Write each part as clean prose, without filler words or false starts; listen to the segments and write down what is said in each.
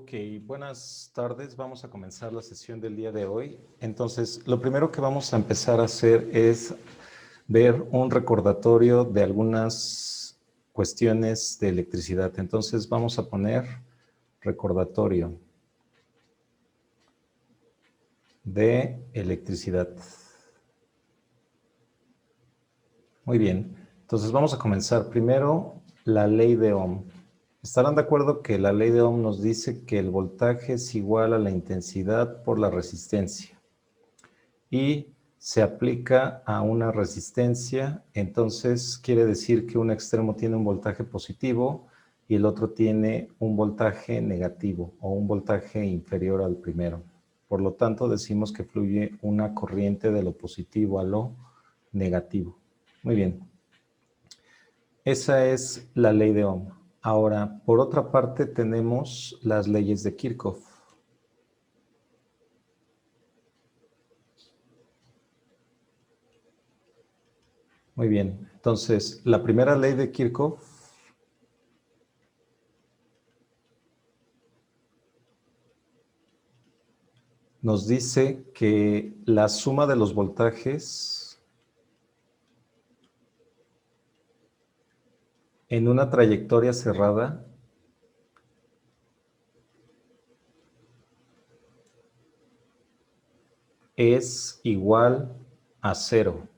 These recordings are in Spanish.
Ok, buenas tardes. Vamos a comenzar la sesión del día de hoy. Entonces, lo primero que vamos a empezar a hacer es ver un recordatorio de algunas cuestiones de electricidad. Entonces, vamos a poner recordatorio de electricidad. Muy bien. Entonces, vamos a comenzar. Primero, la ley de Ohm. Estarán de acuerdo que la ley de Ohm nos dice que el voltaje es igual a la intensidad por la resistencia. Y se aplica a una resistencia, entonces quiere decir que un extremo tiene un voltaje positivo y el otro tiene un voltaje negativo o un voltaje inferior al primero. Por lo tanto, decimos que fluye una corriente de lo positivo a lo negativo. Muy bien. Esa es la ley de Ohm. Ahora, por otra parte, tenemos las leyes de Kirchhoff. Muy bien. Entonces, la primera ley de Kirchhoff nos dice que la suma de los voltajes en una trayectoria cerrada es igual a 0.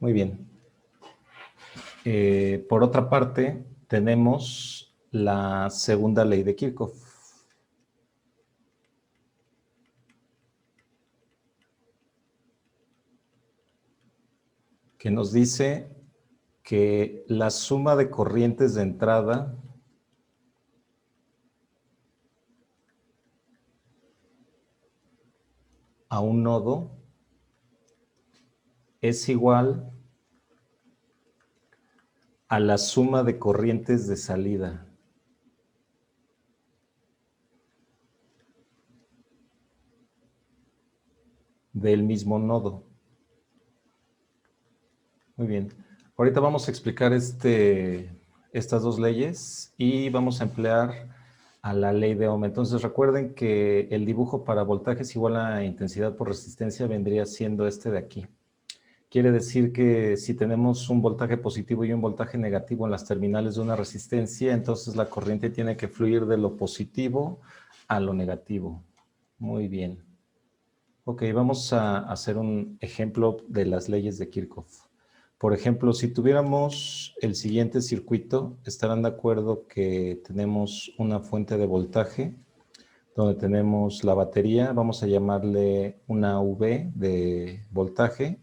Muy bien. Por otra parte, tenemos la segunda ley de Kirchhoff, que nos dice que la suma de corrientes de entrada a un nodo es igual a la suma de corrientes de salida del mismo nodo. Muy bien. Ahorita vamos a explicar estas dos leyes y vamos a emplear a la ley de Ohm. Entonces recuerden que el dibujo para voltajes igual a intensidad por resistencia vendría siendo este de aquí. Quiere decir que si tenemos un voltaje positivo y un voltaje negativo en las terminales de una resistencia, entonces la corriente tiene que fluir de lo positivo a lo negativo. Muy bien. Ok, vamos a hacer un ejemplo de las leyes de Kirchhoff. Por ejemplo, si tuviéramos el siguiente circuito, estarán de acuerdo que tenemos una fuente de voltaje, donde tenemos la batería, vamos a llamarle una V de voltaje,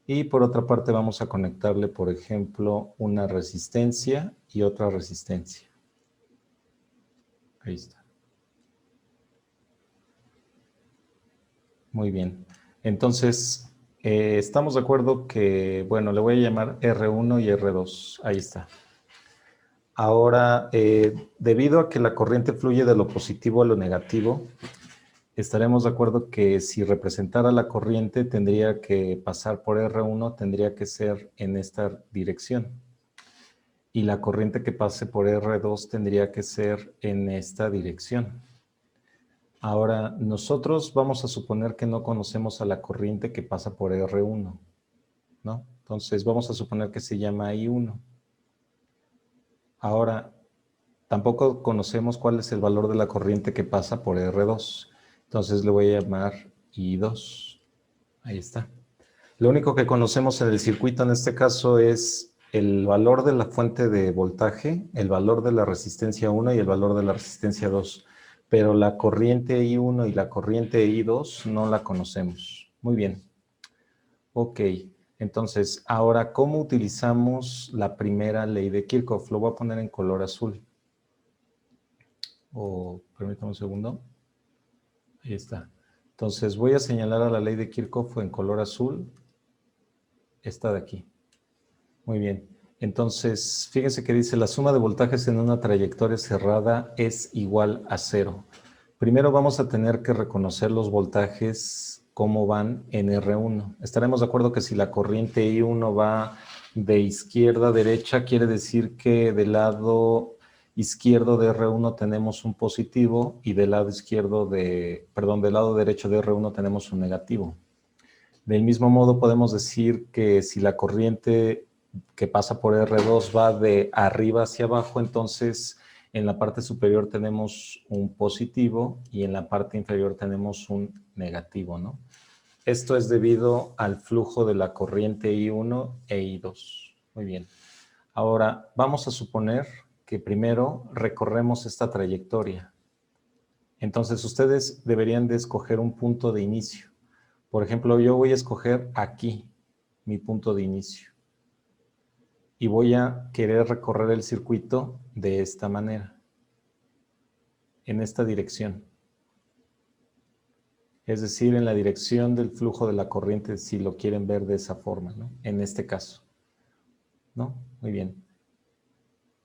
y por otra parte vamos a conectarle, por ejemplo, una resistencia y otra resistencia. Ahí está. Muy bien. Entonces, estamos de acuerdo que, bueno, le voy a llamar R1 y R2. Ahí está. Ahora, debido a que la corriente fluye de lo positivo a lo negativo, estaremos de acuerdo que si representara la corriente tendría que pasar por R1, tendría que ser en esta dirección. Y la corriente que pase por R2 tendría que ser en esta dirección. Ahora, nosotros vamos a suponer que no conocemos a la corriente que pasa por R1, ¿no? Entonces, vamos a suponer que se llama I1. Ahora, tampoco conocemos cuál es el valor de la corriente que pasa por R2. Entonces, le voy a llamar I2. Ahí está. Lo único que conocemos en el circuito en este caso es el valor de la fuente de voltaje, el valor de la resistencia 1 y el valor de la resistencia 2. Pero la corriente I1 y la corriente I2 no la conocemos. Muy bien. Ok. Entonces, ahora, ¿cómo utilizamos la primera ley de Kirchhoff? Lo voy a poner en color azul. Permítame un segundo. Ahí está. Entonces, voy a señalar a la ley de Kirchhoff en color azul. Esta de aquí. Muy bien. Entonces, fíjense que dice, la suma de voltajes en una trayectoria cerrada es igual a 0. Primero vamos a tener que reconocer los voltajes, cómo van en R1. Estaremos de acuerdo que si la corriente I1 va de izquierda a derecha, quiere decir que del lado izquierdo de R1 tenemos un positivo y del lado del lado derecho de R1 tenemos un negativo. Del mismo modo podemos decir que si la corriente que pasa por R2 va de arriba hacia abajo, entonces en la parte superior tenemos un positivo y en la parte inferior tenemos un negativo, ¿no? Esto es debido al flujo de la corriente I1 e I2. Muy bien. Ahora, vamos a suponer que primero recorremos esta trayectoria. Entonces, ustedes deberían de escoger un punto de inicio. Por ejemplo, yo voy a escoger aquí mi punto de inicio. Y voy a querer recorrer el circuito de esta manera, en esta dirección. Es decir, en la dirección del flujo de la corriente, si lo quieren ver de esa forma, ¿no? En este caso, ¿no? Muy bien.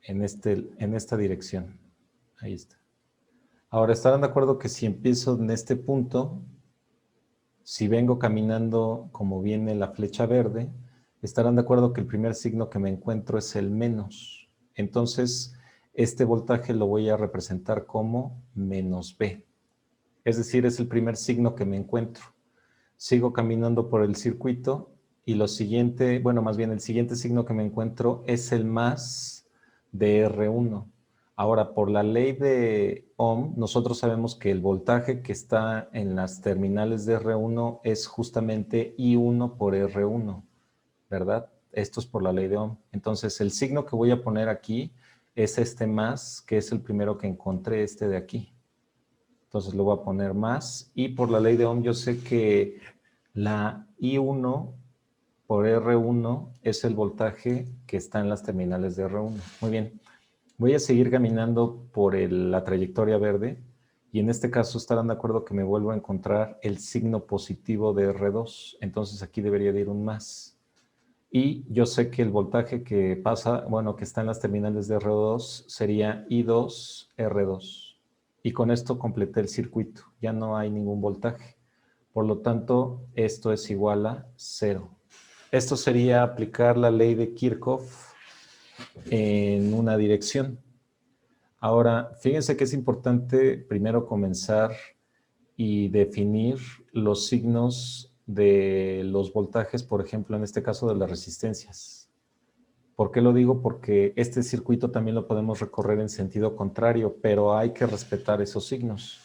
En esta dirección. Ahí está. Ahora, ¿estarán de acuerdo que si empiezo en este punto, si vengo caminando como viene la flecha verde, estarán de acuerdo que el primer signo que me encuentro es el menos? Entonces, este voltaje lo voy a representar como menos B. Es decir, es el primer signo que me encuentro. Sigo caminando por el circuito y el siguiente signo que me encuentro es el más de R1. Ahora, por la ley de Ohm, nosotros sabemos que el voltaje que está en las terminales de R1 es justamente I1 por R1, ¿verdad? Esto es por la ley de Ohm. Entonces, el signo que voy a poner aquí es este más, que es el primero que encontré, este de aquí. Entonces, lo voy a poner más. Y por la ley de Ohm, yo sé que la I1 por R1 es el voltaje que está en las terminales de R1. Muy bien. Voy a seguir caminando por la trayectoria verde y en este caso estarán de acuerdo que me vuelvo a encontrar el signo positivo de R2. Entonces aquí debería de ir un más. Y yo sé que el voltaje que pasa, que está en las terminales de R2 sería I2, R2. Y con esto completé el circuito. Ya no hay ningún voltaje. Por lo tanto, esto es igual a 0. Esto sería aplicar la ley de Kirchhoff en una dirección. Ahora, fíjense que es importante primero comenzar y definir los signos de los voltajes, por ejemplo, en este caso de las resistencias. ¿Por qué lo digo? Porque este circuito también lo podemos recorrer en sentido contrario, pero hay que respetar esos signos.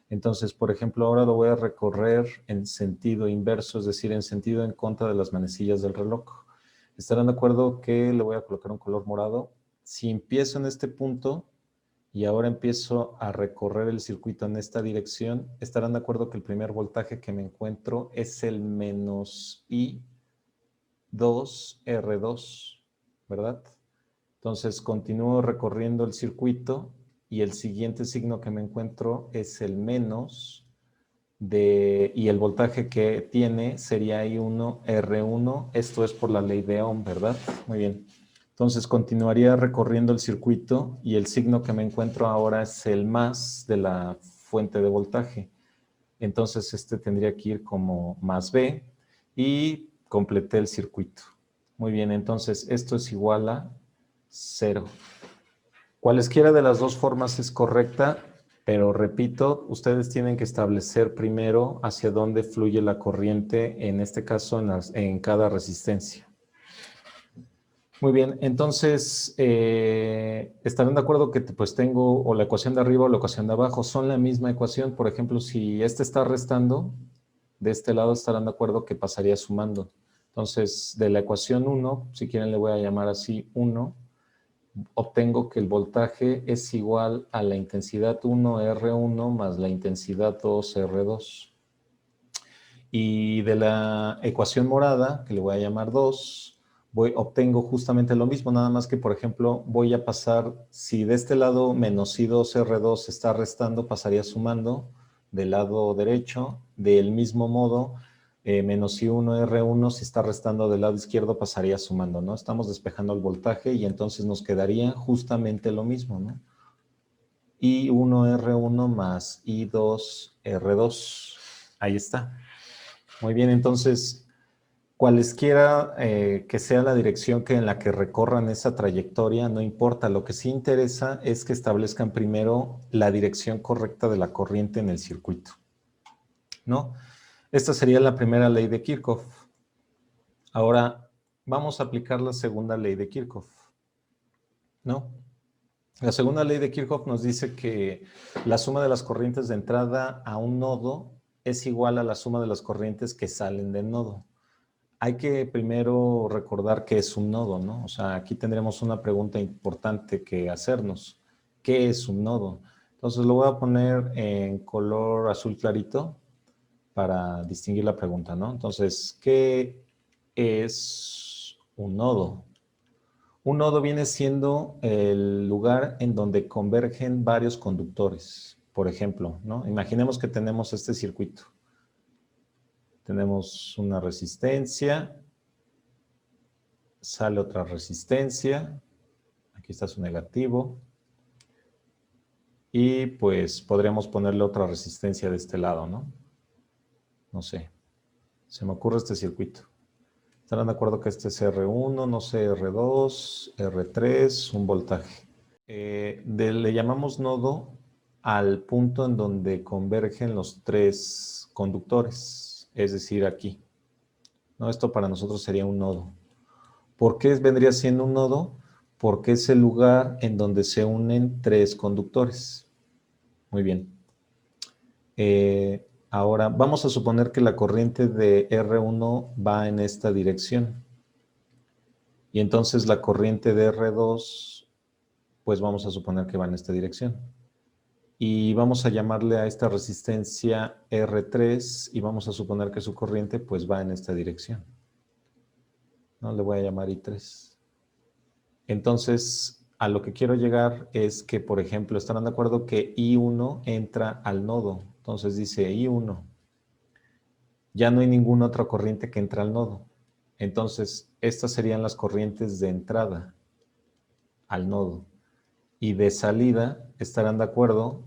Entonces, por ejemplo, ahora lo voy a recorrer en sentido inverso, es decir, en sentido en contra de las manecillas del reloj. ¿Estarán de acuerdo que le voy a colocar un color morado? Si empiezo en este punto y ahora empiezo a recorrer el circuito en esta dirección, estarán de acuerdo que el primer voltaje que me encuentro es el menos I2R2, ¿verdad? Entonces continúo recorriendo el circuito y el siguiente signo que me encuentro es el menos y el voltaje que tiene sería I1R1, esto es por la ley de Ohm, ¿verdad? Muy bien. Entonces continuaría recorriendo el circuito y el signo que me encuentro ahora es el más de la fuente de voltaje. Entonces este tendría que ir como más B y completé el circuito. Muy bien, entonces esto es igual a 0. Cualesquiera de las dos formas es correcta, pero repito, ustedes tienen que establecer primero hacia dónde fluye la corriente, en este caso en cada resistencia. Muy bien, entonces, ¿estarán de acuerdo que pues tengo o la ecuación de arriba o la ecuación de abajo? Son la misma ecuación. Por ejemplo, si este está restando, de este lado estarán de acuerdo que pasaría sumando. Entonces, de la ecuación 1, si quieren le voy a llamar así 1, obtengo que el voltaje es igual a la intensidad 1R1 más la intensidad 2R2. Y de la ecuación morada, que le voy a llamar 2, obtengo justamente lo mismo, nada más que, por ejemplo, voy a pasar, si de este lado menos I2R2 está restando, pasaría sumando del lado derecho. Del mismo modo, menos I1R1, si está restando del lado izquierdo, pasaría sumando, ¿no? Estamos despejando el voltaje y entonces nos quedaría justamente lo mismo, ¿no? I1R1 más I2R2. Ahí está. Muy bien, entonces, cualesquiera que sea la dirección en la que recorran esa trayectoria, no importa. Lo que sí interesa es que establezcan primero la dirección correcta de la corriente en el circuito, ¿no? Esta sería la primera ley de Kirchhoff. Ahora, vamos a aplicar la segunda ley de Kirchhoff, ¿no? La segunda ley de Kirchhoff nos dice que la suma de las corrientes de entrada a un nodo es igual a la suma de las corrientes que salen del nodo. Hay que primero recordar qué es un nodo, ¿no? O sea, aquí tendremos una pregunta importante que hacernos. ¿Qué es un nodo? Entonces lo voy a poner en color azul clarito para distinguir la pregunta, ¿no? Entonces, ¿qué es un nodo? Un nodo viene siendo el lugar en donde convergen varios conductores. Por ejemplo, ¿no? Imaginemos que tenemos este circuito. Tenemos una resistencia, sale otra resistencia, aquí está su negativo, y pues podríamos ponerle otra resistencia de este lado, ¿no? No sé, se me ocurre este circuito. ¿Estarán de acuerdo que este es R1, no sé, R2, R3, un voltaje? Le llamamos nodo al punto en donde convergen los tres conductores, es decir, aquí. ¿No? Esto para nosotros sería un nodo. ¿Por qué vendría siendo un nodo? Porque es el lugar en donde se unen tres conductores. Muy bien. Ahora, vamos a suponer que la corriente de R1 va en esta dirección. Y entonces la corriente de R2, pues vamos a suponer que va en esta dirección. Y vamos a llamarle a esta resistencia R3 y vamos a suponer que su corriente pues va en esta dirección. ¿No? Le voy a llamar I3. Entonces, a lo que quiero llegar es que, por ejemplo, estarán de acuerdo que I1 entra al nodo. Entonces dice I1. Ya no hay ninguna otra corriente que entra al nodo. Entonces, estas serían las corrientes de entrada al nodo. Y de salida, estarán de acuerdo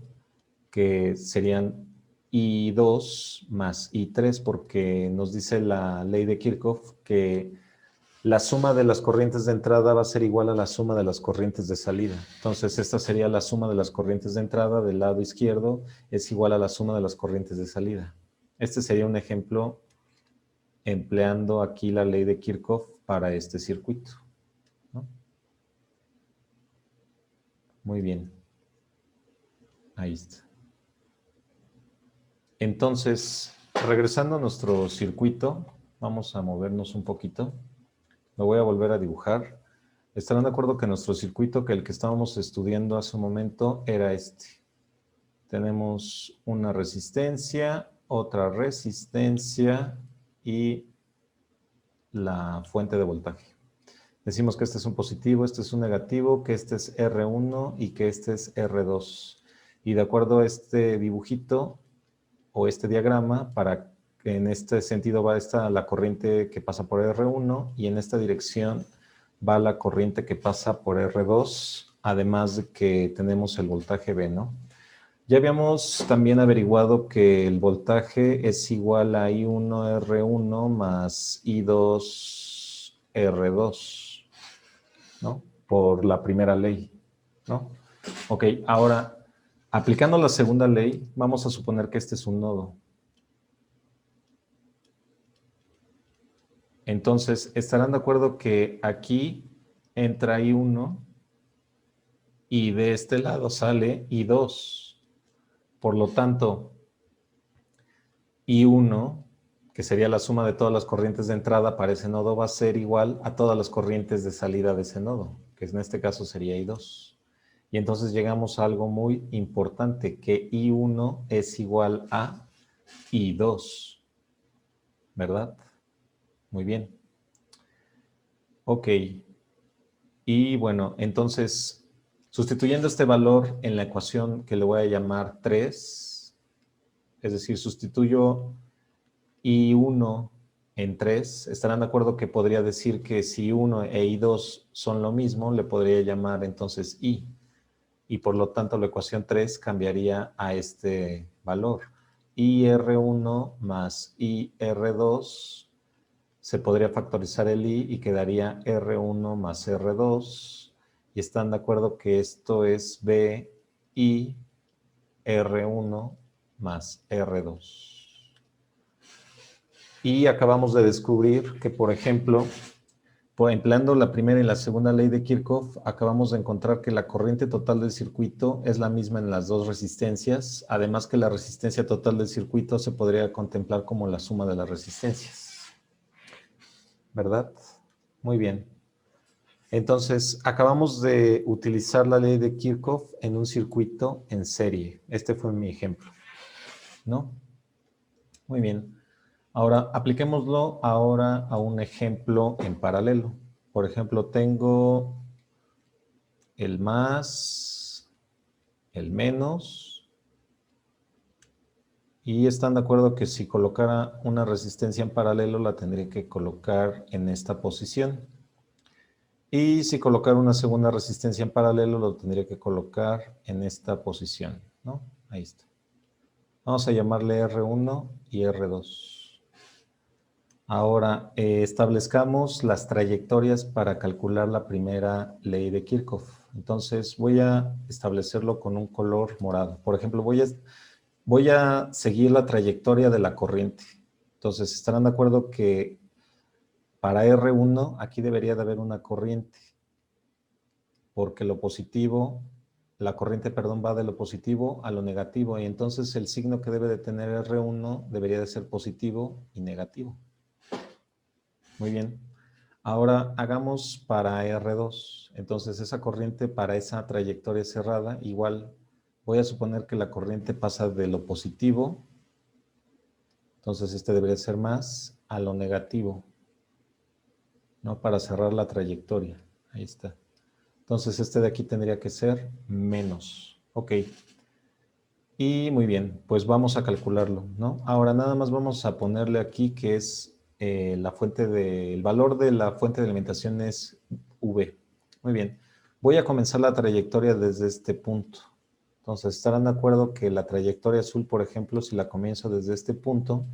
que serían I2 más I3, porque nos dice la ley de Kirchhoff que la suma de las corrientes de entrada va a ser igual a la suma de las corrientes de salida. Entonces, esta sería la suma de las corrientes de entrada del lado izquierdo, es igual a la suma de las corrientes de salida. Este sería un ejemplo empleando aquí la ley de Kirchhoff para este circuito, ¿no? Muy bien. Ahí está. Entonces, regresando a nuestro circuito, vamos a movernos un poquito. Lo voy a volver a dibujar. Estarán de acuerdo que nuestro circuito, que el que estábamos estudiando hace un momento, era este. Tenemos una resistencia, otra resistencia y la fuente de voltaje. Decimos que este es un positivo, este es un negativo, que este es R1 y que este es R2. Y de acuerdo a este dibujito o este diagrama, para que en este sentido va la corriente que pasa por R1 y en esta dirección va la corriente que pasa por R2, además de que tenemos el voltaje V, ¿no? Ya habíamos también averiguado que el voltaje es igual a I1R1 más I2R2, ¿no? Por la primera ley, ¿no? Ok, ahora, aplicando la segunda ley, vamos a suponer que este es un nodo. Entonces, estarán de acuerdo que aquí entra I1 y de este lado sale I2. Por lo tanto, I1, que sería la suma de todas las corrientes de entrada para ese nodo, va a ser igual a todas las corrientes de salida de ese nodo, que en este caso sería I2. Y entonces llegamos a algo muy importante, que I1 es igual a I2, ¿verdad? Muy bien. Ok. Y bueno, entonces, sustituyendo este valor en la ecuación que le voy a llamar 3, es decir, sustituyo I1 en 3, estarán de acuerdo que podría decir que si I1 e I2 son lo mismo, le podría llamar entonces I. Y por lo tanto la ecuación 3 cambiaría a este valor. IR1 más IR2 se podría factorizar el I y quedaría R1 más R2. Y están de acuerdo que esto es B I R1 más R2. Y acabamos de descubrir que, por ejemplo, empleando la primera y la segunda ley de Kirchhoff, acabamos de encontrar que la corriente total del circuito es la misma en las dos resistencias, además que la resistencia total del circuito se podría contemplar como la suma de las resistencias. ¿Verdad? Muy bien. Entonces, acabamos de utilizar la ley de Kirchhoff en un circuito en serie. Este fue mi ejemplo, ¿no? Muy bien. Ahora, apliquémoslo ahora a un ejemplo en paralelo. Por ejemplo, tengo el más, el menos, y están de acuerdo que si colocara una resistencia en paralelo, la tendría que colocar en esta posición. Y si colocara una segunda resistencia en paralelo, lo tendría que colocar en esta posición, ¿no? Ahí está. Vamos a llamarle R1 y R2. Ahora, establezcamos las trayectorias para calcular la primera ley de Kirchhoff. Entonces, voy a establecerlo con un color morado. Por ejemplo, voy a seguir la trayectoria de la corriente. Entonces, estarán de acuerdo que para R1 aquí debería de haber una corriente, porque lo positivo, la corriente, perdón, va de lo positivo a lo negativo, y entonces el signo que debe de tener R1 debería de ser positivo y negativo. Muy bien. Ahora hagamos para R2. Entonces esa corriente para esa trayectoria cerrada, igual voy a suponer que la corriente pasa de lo positivo, entonces este debería ser más, a lo negativo, ¿no? Para cerrar la trayectoria. Ahí está. Entonces este de aquí tendría que ser menos. Ok. Y muy bien, pues vamos a calcularlo, ¿no? Ahora nada más vamos a ponerle aquí que es el valor de la fuente de alimentación es V. Muy bien. Voy a comenzar la trayectoria desde este punto. Entonces, estarán de acuerdo que la trayectoria azul, por ejemplo, si la comienzo desde este punto,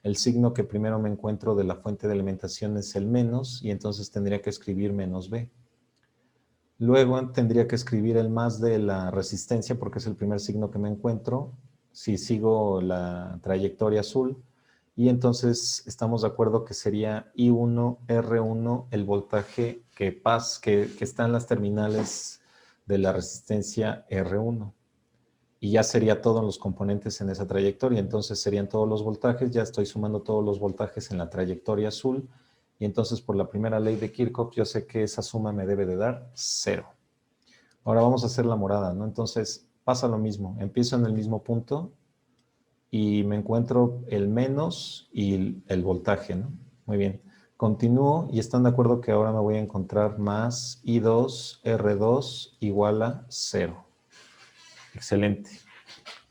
el signo que primero me encuentro de la fuente de alimentación es el menos, y entonces tendría que escribir menos V. Luego tendría que escribir el más de la resistencia porque es el primer signo que me encuentro si sigo la trayectoria azul. Y entonces estamos de acuerdo que sería I1, R1, el voltaje que está en las terminales de la resistencia R1. Y ya sería todos los componentes en esa trayectoria. Entonces serían todos los voltajes. Ya estoy sumando todos los voltajes en la trayectoria azul. Y entonces por la primera ley de Kirchhoff yo sé que esa suma me debe de dar 0. Ahora vamos a hacer la morada, ¿no? Entonces pasa lo mismo. Empiezo en el mismo punto y me encuentro el menos y el voltaje, ¿no? Muy bien. Continúo y están de acuerdo que ahora me voy a encontrar más I2, R2 igual a 0. Excelente.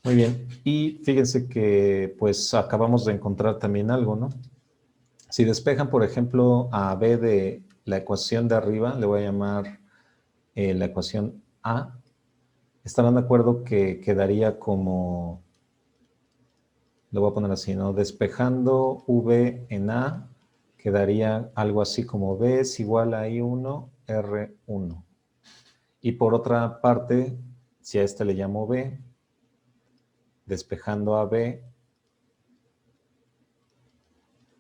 Muy bien. Y fíjense que pues acabamos de encontrar también algo, ¿no? Si despejan, por ejemplo, a B de la ecuación de arriba, le voy a llamar la ecuación A, estarán de acuerdo que quedaría como, lo voy a poner así, ¿no? Despejando V en A, quedaría algo así como B es igual a I1, R1. Y por otra parte, si a este le llamo B, despejando a B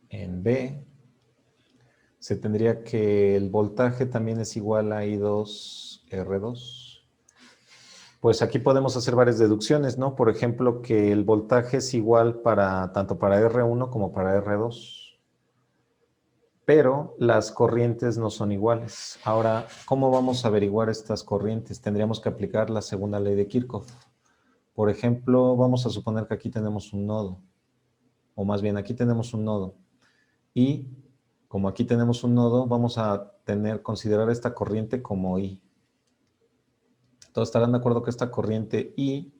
en B, se tendría que el voltaje también es igual a I2, R2. Pues aquí podemos hacer varias deducciones, ¿no? Por ejemplo, que el voltaje es igual tanto para R1 como para R2. Pero las corrientes no son iguales. Ahora, ¿cómo vamos a averiguar estas corrientes? Tendríamos que aplicar la segunda ley de Kirchhoff. Por ejemplo, vamos a suponer que aquí tenemos un nodo. O más bien, aquí tenemos un nodo. Y como aquí tenemos un nodo, vamos a considerar esta corriente como I. Todos estarán de acuerdo que esta corriente I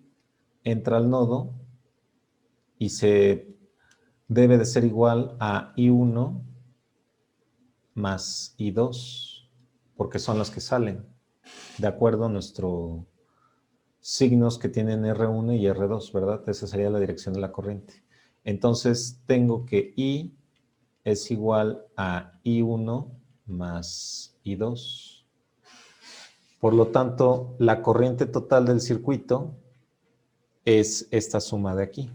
entra al nodo y se debe de ser igual a I1 más I2, porque son las que salen, de acuerdo a nuestros signos que tienen R1 y R2, ¿verdad? Esa sería la dirección de la corriente. Entonces tengo que I es igual a I1 más I2. Por lo tanto, la corriente total del circuito es esta suma de aquí.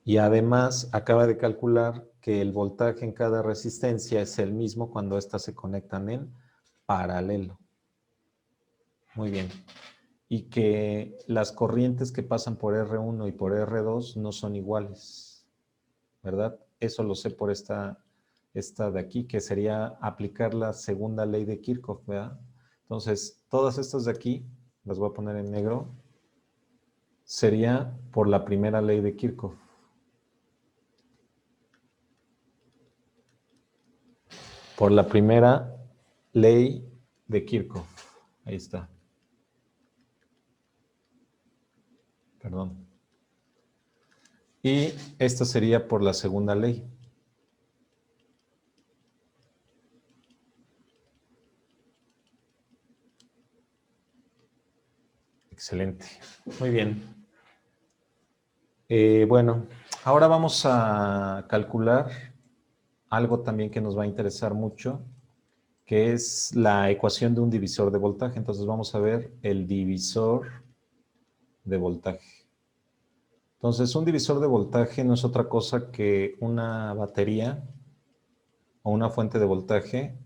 Y además acaba de calcular que el voltaje en cada resistencia es el mismo cuando éstas se conectan en paralelo. Muy bien. Y que las corrientes que pasan por R1 y por R2 no son iguales, ¿verdad? Eso lo sé por esta de aquí, que sería aplicar la segunda ley de Kirchhoff, ¿verdad? Entonces, todas estas de aquí, las voy a poner en negro, sería por la primera ley de Kirchhoff. Por la primera ley de Kirchhoff. Ahí está. Perdón. Y esta sería por la segunda ley. Excelente. Muy bien. Bueno, ahora vamos a calcular algo también que nos va a interesar mucho, que es la ecuación de un divisor de voltaje. Entonces vamos a ver el divisor de voltaje. Entonces, un divisor de voltaje no es otra cosa que una batería o una fuente de voltaje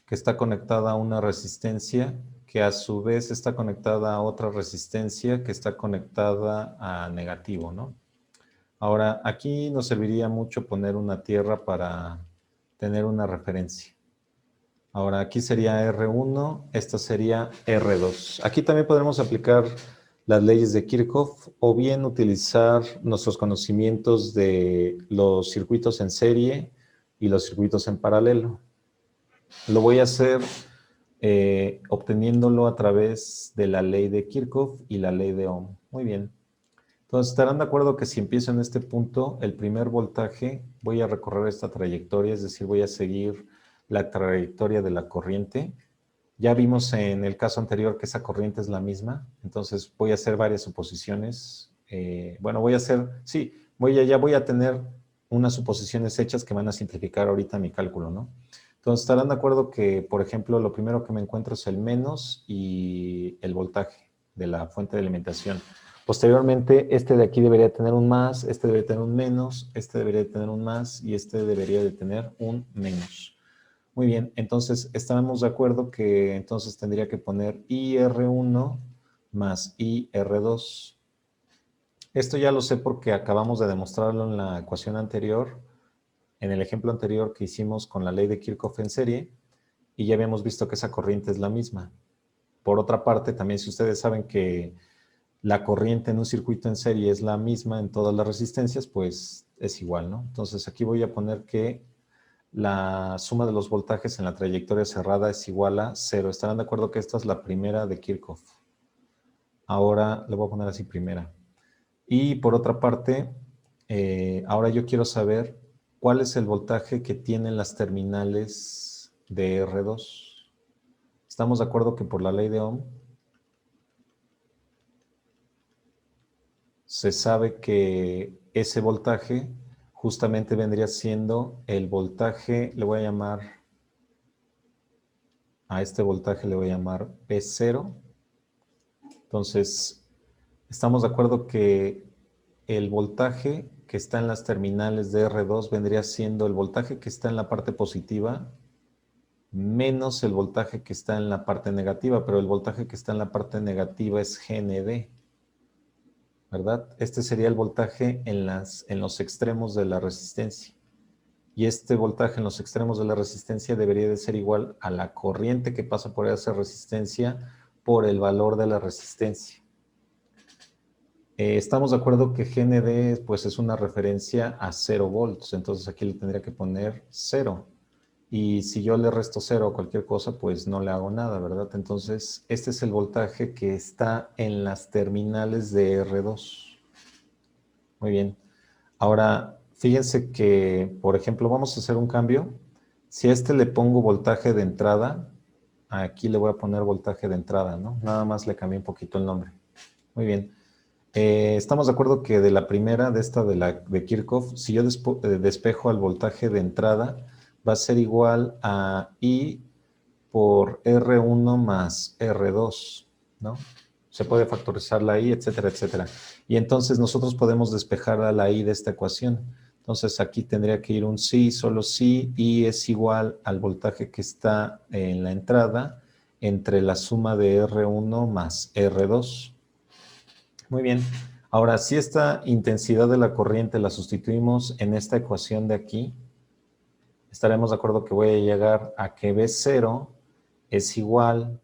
que está conectada a una resistencia que a su vez está conectada a otra resistencia que está conectada a negativo, ¿no? Ahora, aquí nos serviría mucho poner una tierra para tener una referencia. Ahora, aquí sería R1, esta sería R2. Aquí también podremos aplicar las leyes de Kirchhoff o bien utilizar nuestros conocimientos de los circuitos en serie y los circuitos en paralelo. Lo voy a hacer obteniéndolo a través de la ley de Kirchhoff y la ley de Ohm. Muy bien. Entonces, estarán de acuerdo que si empiezo en este punto, el primer voltaje, voy a recorrer esta trayectoria, es decir, voy a seguir la trayectoria de la corriente. Ya vimos en el caso anterior que esa corriente es la misma, entonces voy a hacer varias suposiciones. Bueno, voy a hacer, sí, ya voy a tener unas suposiciones hechas que van a simplificar ahorita mi cálculo, ¿no? Entonces, estarán de acuerdo que, por ejemplo, lo primero que me encuentro es el menos y el voltaje de la fuente de alimentación. Posteriormente, este de aquí debería tener un más, este debería tener un menos, este debería tener un más y este debería de tener un menos. Muy bien, entonces estamos de acuerdo que entonces tendría que poner IR1 más IR2. Esto ya lo sé porque acabamos de demostrarlo en la ecuación anterior, en el ejemplo anterior que hicimos con la ley de Kirchhoff en serie, y ya habíamos visto que esa corriente es la misma. Por otra parte, también si ustedes saben que la corriente en un circuito en serie es la misma en todas las resistencias, pues es igual, ¿no? Entonces aquí voy a poner que la suma de los voltajes en la trayectoria cerrada es igual a 0. ¿Estarán de acuerdo que esta es la primera de Kirchhoff? Ahora le voy a poner así primera. Y por otra parte, ahora yo quiero saber cuál es el voltaje que tienen las terminales de R2. ¿Estamos de acuerdo que por la ley de Ohm se sabe que ese voltaje justamente vendría siendo el voltaje, le voy a llamar, a este voltaje le voy a llamar P0. Entonces, estamos de acuerdo que el voltaje que está en las terminales de R2 vendría siendo el voltaje que está en la parte positiva menos el voltaje que está en la parte negativa, pero el voltaje que está en la parte negativa es GND, ¿verdad? Este sería el voltaje en los extremos de la resistencia. Y este voltaje en los extremos de la resistencia debería de ser igual a la corriente que pasa por esa resistencia por el valor de la resistencia. Estamos de acuerdo que GND pues, es una referencia a 0 volts, entonces aquí le tendría que poner 0. Y si yo le resto 0 a cualquier cosa, pues no le hago nada, ¿verdad? Entonces, este es el voltaje que está en las terminales de R2. Muy bien. Ahora, fíjense que, por ejemplo, vamos a hacer un cambio. Si a este le pongo voltaje de entrada, aquí le voy a poner voltaje de entrada, ¿no? Nada más le cambié un poquito el nombre. Muy bien. Estamos de acuerdo que de la primera, de esta de Kirchhoff, si yo despejo al voltaje de entrada, va a ser igual a I por R1 más R2, ¿no? Se puede factorizar la I, etcétera, etcétera. Y entonces nosotros podemos despejar a la I de esta ecuación. Entonces aquí tendría que ir un sí, solo sí, I es igual al voltaje que está en la entrada entre la suma de R1 más R2. Muy bien. Ahora, si esta intensidad de la corriente la sustituimos en esta ecuación de aquí, estaremos de acuerdo que voy a llegar a que B0 es igual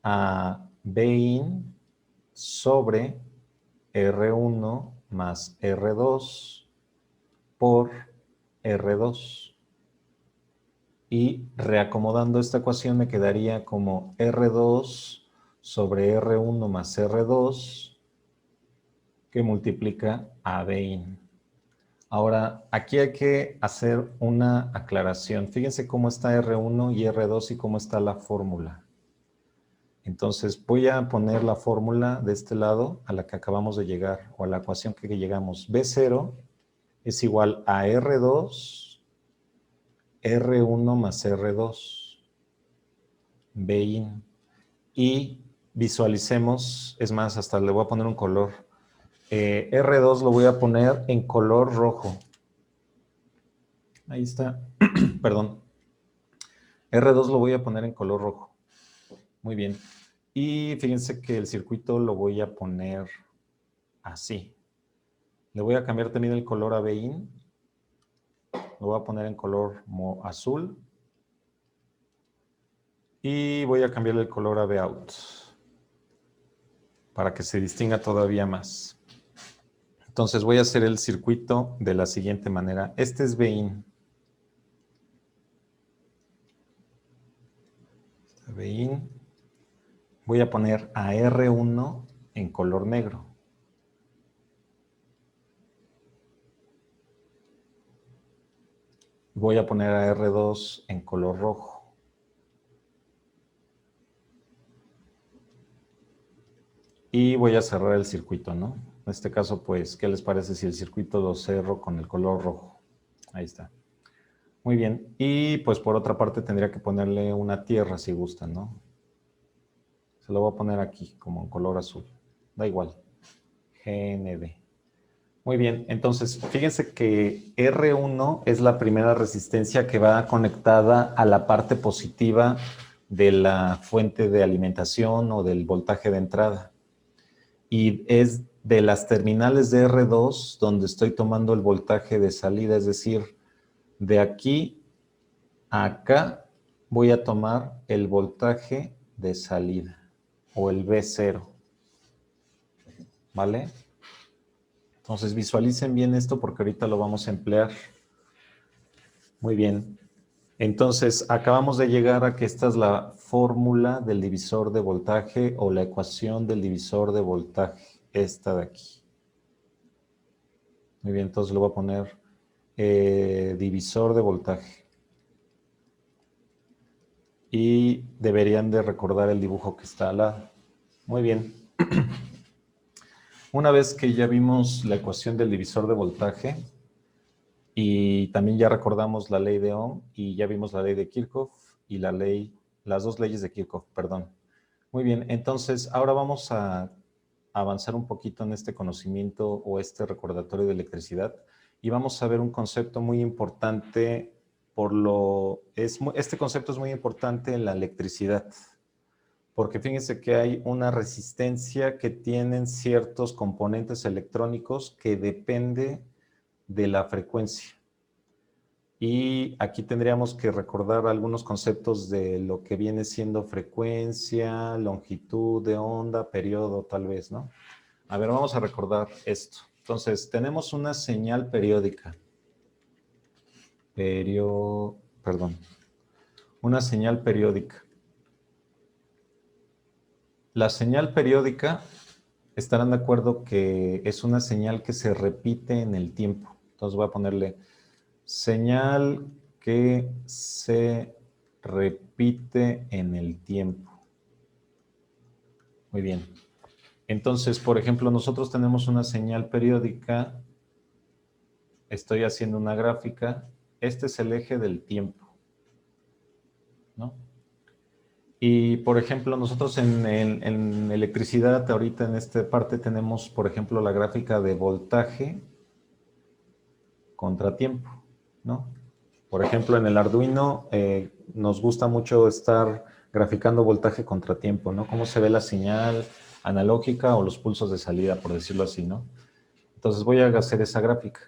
a Bin sobre R1 más R2 por R2. Y reacomodando esta ecuación me quedaría como R2 sobre R1 más R2 que multiplica a Bin. Ahora, aquí hay que hacer una aclaración. Fíjense cómo está R1 y R2 y cómo está la fórmula. Entonces, voy a poner la fórmula de este lado a la que acabamos de llegar, o a la ecuación que llegamos. B0 es igual a R2, R1 más R2, Bin. Y visualicemos, es más, hasta le voy a poner un color. R2 lo voy a poner en color rojo. Ahí está. Perdón. R2 lo voy a poner en color rojo. Muy bien. Y fíjense que el circuito lo voy a poner así. Le voy a cambiar también el color a Bin. Lo voy a poner en color azul. Y voy a cambiarle el color a Bout para que se distinga todavía más. Entonces voy a hacer el circuito de la siguiente manera. Este es Bin. Bin. Voy a poner a R1 en color negro. Voy a poner a R2 en color rojo. Y voy a cerrar el circuito, ¿no? En este caso, pues, ¿qué les parece si el circuito lo cerro con el color rojo? Ahí está. Muy bien. Y pues por otra parte tendría que ponerle una tierra si gustan, ¿no? Se lo voy a poner aquí como en color azul. Da igual. GND. Muy bien. Entonces, fíjense que R1 es la primera resistencia que va conectada a la parte positiva de la fuente de alimentación o del voltaje de entrada. Y es de las terminales de R2 donde estoy tomando el voltaje de salida, es decir, de aquí a acá voy a tomar el voltaje de salida o el B0, ¿vale? Entonces visualicen bien esto porque ahorita lo vamos a emplear. Muy bien. Entonces acabamos de llegar a que esta es la fórmula del divisor de voltaje o la ecuación del divisor de voltaje, esta de aquí. Muy bien, entonces le voy a poner divisor de voltaje. Y deberían de recordar el dibujo que está al lado. Muy bien. Una vez que ya vimos la ecuación del divisor de voltaje y también ya recordamos la ley de Ohm y ya vimos la ley de Kirchhoff y las dos leyes de Kirchhoff, perdón. Muy bien, entonces ahora vamos a avanzar un poquito en este conocimiento o este recordatorio de electricidad y vamos a ver un concepto muy importante este concepto es muy importante en la electricidad. Porque fíjense que hay una resistencia que tienen ciertos componentes electrónicos que depende de la frecuencia. Y aquí tendríamos que recordar algunos conceptos de lo que viene siendo frecuencia, longitud de onda, periodo tal vez, ¿no? A ver, vamos a recordar esto. Entonces, tenemos una señal periódica. Una señal periódica. La señal periódica, estarán de acuerdo que es una señal que se repite en el tiempo. Entonces voy a ponerle señal que se repite en el tiempo. Muy bien. Entonces, por ejemplo, nosotros tenemos una señal periódica, estoy haciendo una gráfica, este es el eje del tiempo, ¿no? Y, por ejemplo, nosotros en electricidad, ahorita en esta parte tenemos, por ejemplo, la gráfica de voltaje contra tiempo, ¿no? Por ejemplo, en el Arduino nos gusta mucho estar graficando voltaje contra tiempo, ¿no? Cómo se ve la señal analógica o los pulsos de salida, por decirlo así, ¿no? Entonces voy a hacer esa gráfica.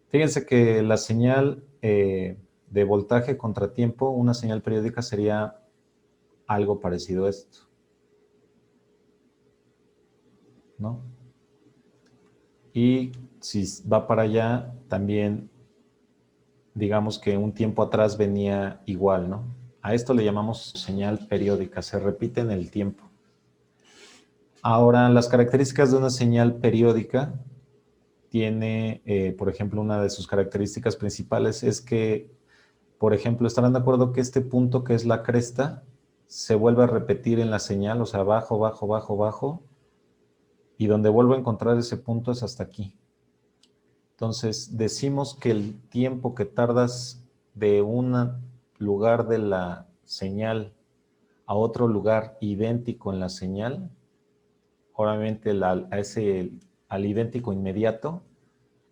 Fíjense que la señal de voltaje contra tiempo, una señal periódica sería algo parecido a esto, ¿no? Y si va para allá, también digamos que un tiempo atrás venía igual, ¿no? A esto le llamamos señal periódica, se repite en el tiempo. Ahora, las características de una señal periódica tiene, por ejemplo, una de sus características principales es que, por ejemplo, estarán de acuerdo que este punto que es la cresta se vuelve a repetir en la señal, o sea, bajo, bajo, bajo, bajo, y donde vuelvo a encontrar ese punto es hasta aquí. Entonces, decimos que el tiempo que tardas de un lugar de la señal a otro lugar idéntico en la señal, obviamente al idéntico inmediato,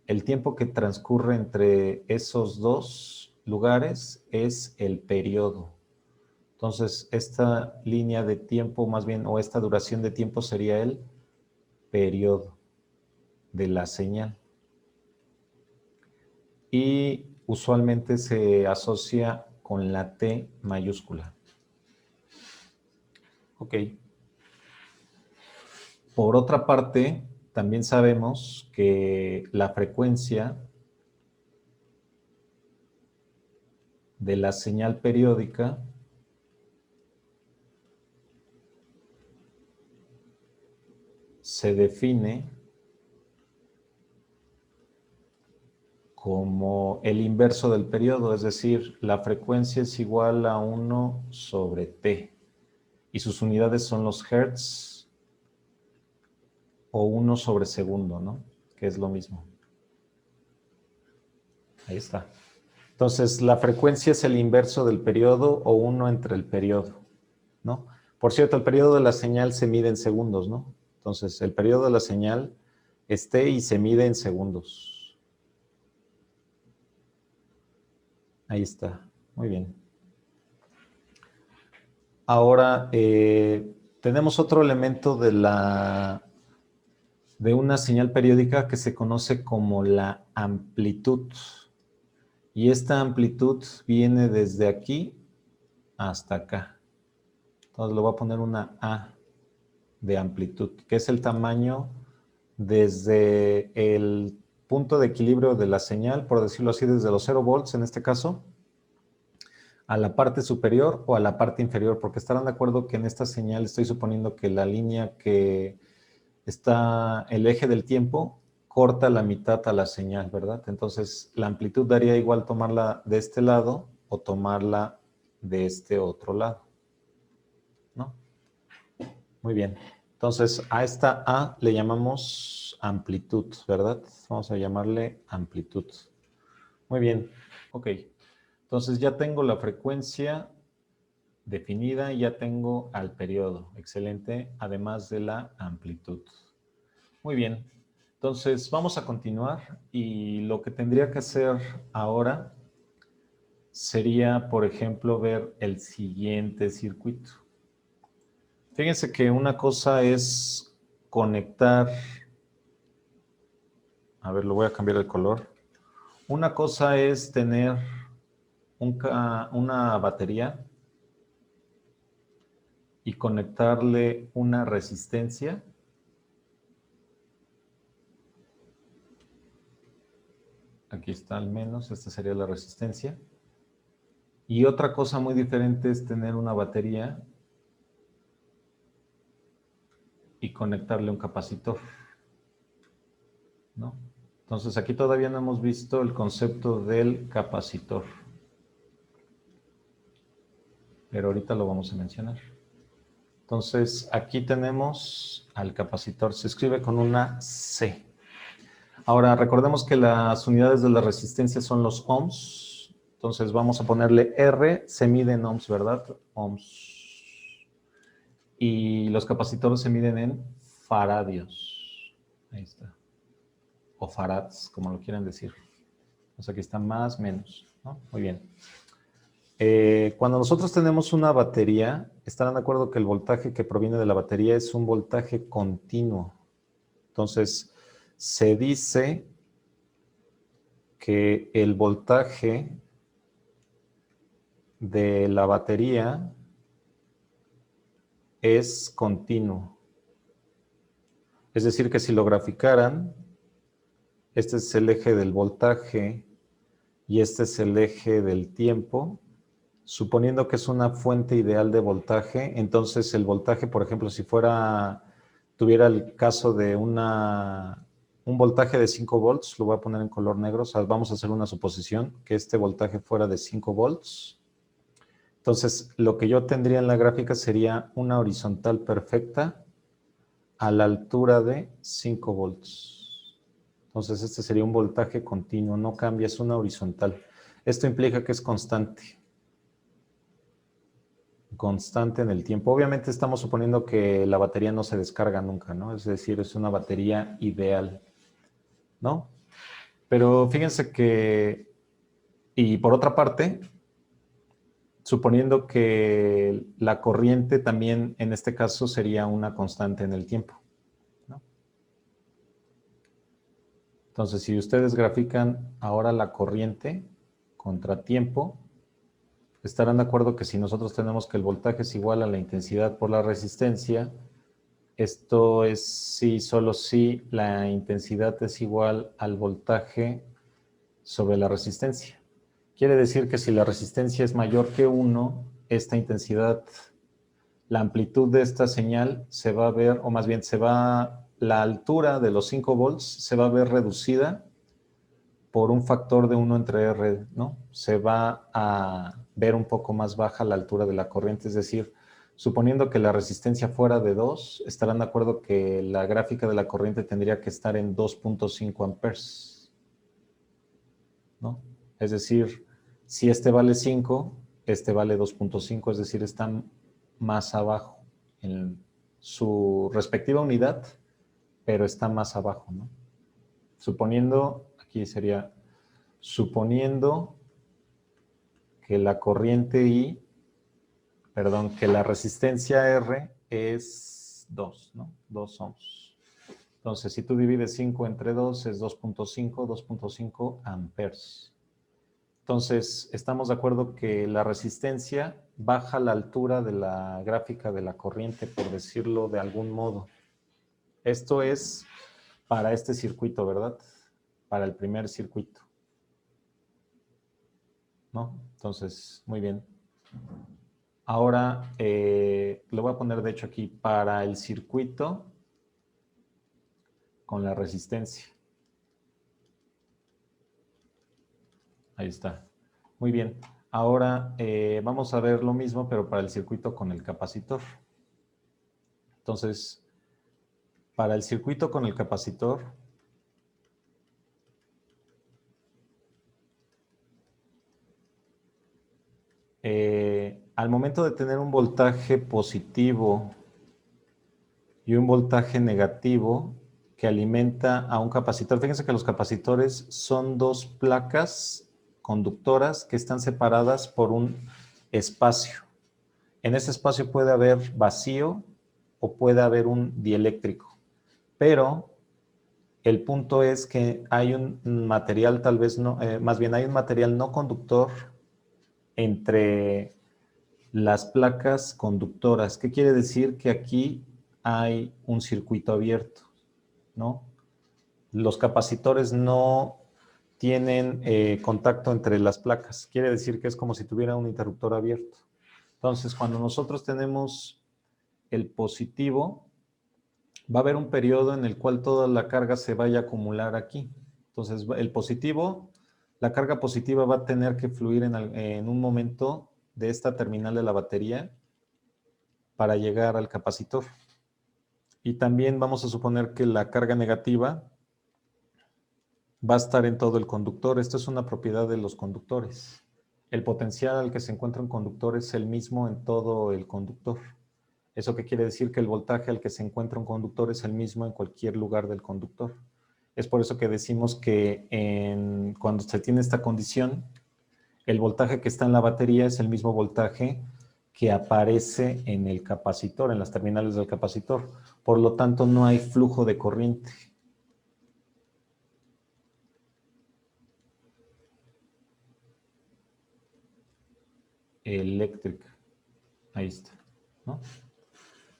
el tiempo que transcurre entre esos dos lugares es el periodo. Entonces, esta línea de tiempo, más bien, o esta duración de tiempo sería el periodo de la señal. Y usualmente se asocia con la T mayúscula. Ok. Por otra parte, también sabemos que la frecuencia de la señal periódica se define como el inverso del periodo, es decir, la frecuencia es igual a 1 sobre t y sus unidades son los hertz o 1 sobre segundo, ¿no? Que es lo mismo. Ahí está. Entonces, la frecuencia es el inverso del periodo o 1 entre el periodo, ¿no? Por cierto, el periodo de la señal se mide en segundos, ¿no? Entonces, el periodo de la señal es t y se mide en segundos. Ahí está. Muy bien. Ahora, tenemos otro elemento de una señal periódica que se conoce como la amplitud. Y esta amplitud viene desde aquí hasta acá. Entonces le voy a poner una A de amplitud, que es el tamaño desde el punto de equilibrio de la señal, por decirlo así, desde los 0 volts en este caso, a la parte superior o a la parte inferior, porque estarán de acuerdo que en esta señal estoy suponiendo que la línea que está, el eje del tiempo, corta la mitad a la señal, ¿verdad? Entonces, la amplitud daría igual tomarla de este lado o tomarla de este otro lado, ¿no? Muy bien. Entonces, a esta A le llamamos amplitud, ¿verdad? Vamos a llamarle amplitud. Muy bien. Ok. Entonces, ya tengo la frecuencia definida y ya tengo al periodo. Excelente. Además de la amplitud. Muy bien. Entonces, vamos a continuar y lo que tendría que hacer ahora sería, por ejemplo, ver el siguiente circuito. Fíjense que una cosa es conectar, a ver, lo voy a cambiar el color. Una cosa es tener una batería y conectarle una resistencia. Aquí está al menos, esta sería la resistencia. Y otra cosa muy diferente es tener una batería y conectarle un capacitor, ¿no? Entonces aquí todavía no hemos visto el concepto del capacitor, pero ahorita lo vamos a mencionar. Entonces, aquí tenemos al capacitor. Se escribe con una C. Ahora, recordemos que las unidades de la resistencia son los ohms. Entonces, vamos a ponerle R, se mide en ohms, ¿verdad? Ohms. Y los capacitores se miden en faradios. Ahí está. O farads, como lo quieran decir. Entonces, aquí está más, menos, ¿no? Muy bien. Cuando nosotros tenemos una batería, estarán de acuerdo que el voltaje que proviene de la batería es un voltaje continuo. Entonces, se dice que el voltaje de la batería es continuo. Es decir, que si lo graficaran, este es el eje del voltaje y este es el eje del tiempo. Suponiendo que es una fuente ideal de voltaje, entonces el voltaje, por ejemplo, si tuviera el caso de un voltaje de 5 volts, lo voy a poner en color negro, o sea, vamos a hacer una suposición, que este voltaje fuera de 5 volts. Entonces, lo que yo tendría en la gráfica sería una horizontal perfecta a la altura de 5 volts. Entonces, este sería un voltaje continuo, no cambia, es una horizontal. Esto implica que es constante en el tiempo. Obviamente estamos suponiendo que la batería no se descarga nunca, ¿no? Es decir, es una batería ideal, ¿no? Pero fíjense que, y por otra parte, suponiendo que la corriente también en este caso sería una constante en el tiempo, ¿no? Entonces, si ustedes grafican ahora la corriente contra tiempo, estarán de acuerdo que si nosotros tenemos que el voltaje es igual a la intensidad por la resistencia, esto es si, solo si la intensidad es igual al voltaje sobre la resistencia. Quiere decir que si la resistencia es mayor que 1, esta intensidad, la amplitud de esta señal se va a ver, o más bien la altura de los 5 volts se va a ver reducida por un factor de 1 entre R, ¿no? Se va a ver un poco más baja la altura de la corriente, es decir, suponiendo que la resistencia fuera de 2, estarán de acuerdo que la gráfica de la corriente tendría que estar en 2.5 amperes, ¿no? Es decir, si este vale 5, este vale 2.5, es decir, están más abajo en su respectiva unidad, pero está más abajo, ¿no? Suponiendo, aquí sería, suponiendo que la corriente I, perdón, que la resistencia R es 2, ¿no? 2 ohms. Entonces, si tú divides 5 entre 2, es 2.5 amperes. Entonces, estamos de acuerdo que la resistencia baja la altura de la gráfica de la corriente, por decirlo de algún modo. Esto es para este circuito, ¿verdad? Para el primer circuito, ¿no? Entonces, muy bien. Ahora, lo voy a poner de hecho aquí para el circuito con la resistencia. Ahí está. Muy bien. Ahora vamos a ver lo mismo, pero para el circuito con el capacitor. Entonces, para el circuito con el capacitor, al momento de tener un voltaje positivo y un voltaje negativo que alimenta a un capacitor, fíjense que los capacitores son dos placas conductoras que están separadas por un espacio. En ese espacio puede haber vacío o puede haber un dieléctrico, pero el punto es que hay un material tal vez no, más bien hay un material no conductor entre las placas conductoras. ¿Qué quiere decir? Que aquí hay un circuito abierto, ¿no? Los capacitores no tienen contacto entre las placas. Quiere decir que es como si tuviera un interruptor abierto. Entonces, cuando nosotros tenemos el positivo, va a haber un periodo en el cual toda la carga se vaya a acumular aquí. Entonces, el positivo, la carga positiva va a tener que fluir en un momento de esta terminal de la batería para llegar al capacitor. Y también vamos a suponer que la carga negativa va a estar en todo el conductor. Esto es una propiedad de los conductores. El potencial al que se encuentra un conductor es el mismo en todo el conductor. ¿Eso qué quiere decir? Que el voltaje al que se encuentra un conductor es el mismo en cualquier lugar del conductor. Es por eso que decimos que cuando se tiene esta condición, el voltaje que está en la batería es el mismo voltaje que aparece en el capacitor, en las terminales del capacitor. Por lo tanto, no hay flujo de corriente. Eléctrica. Ahí está, ¿no?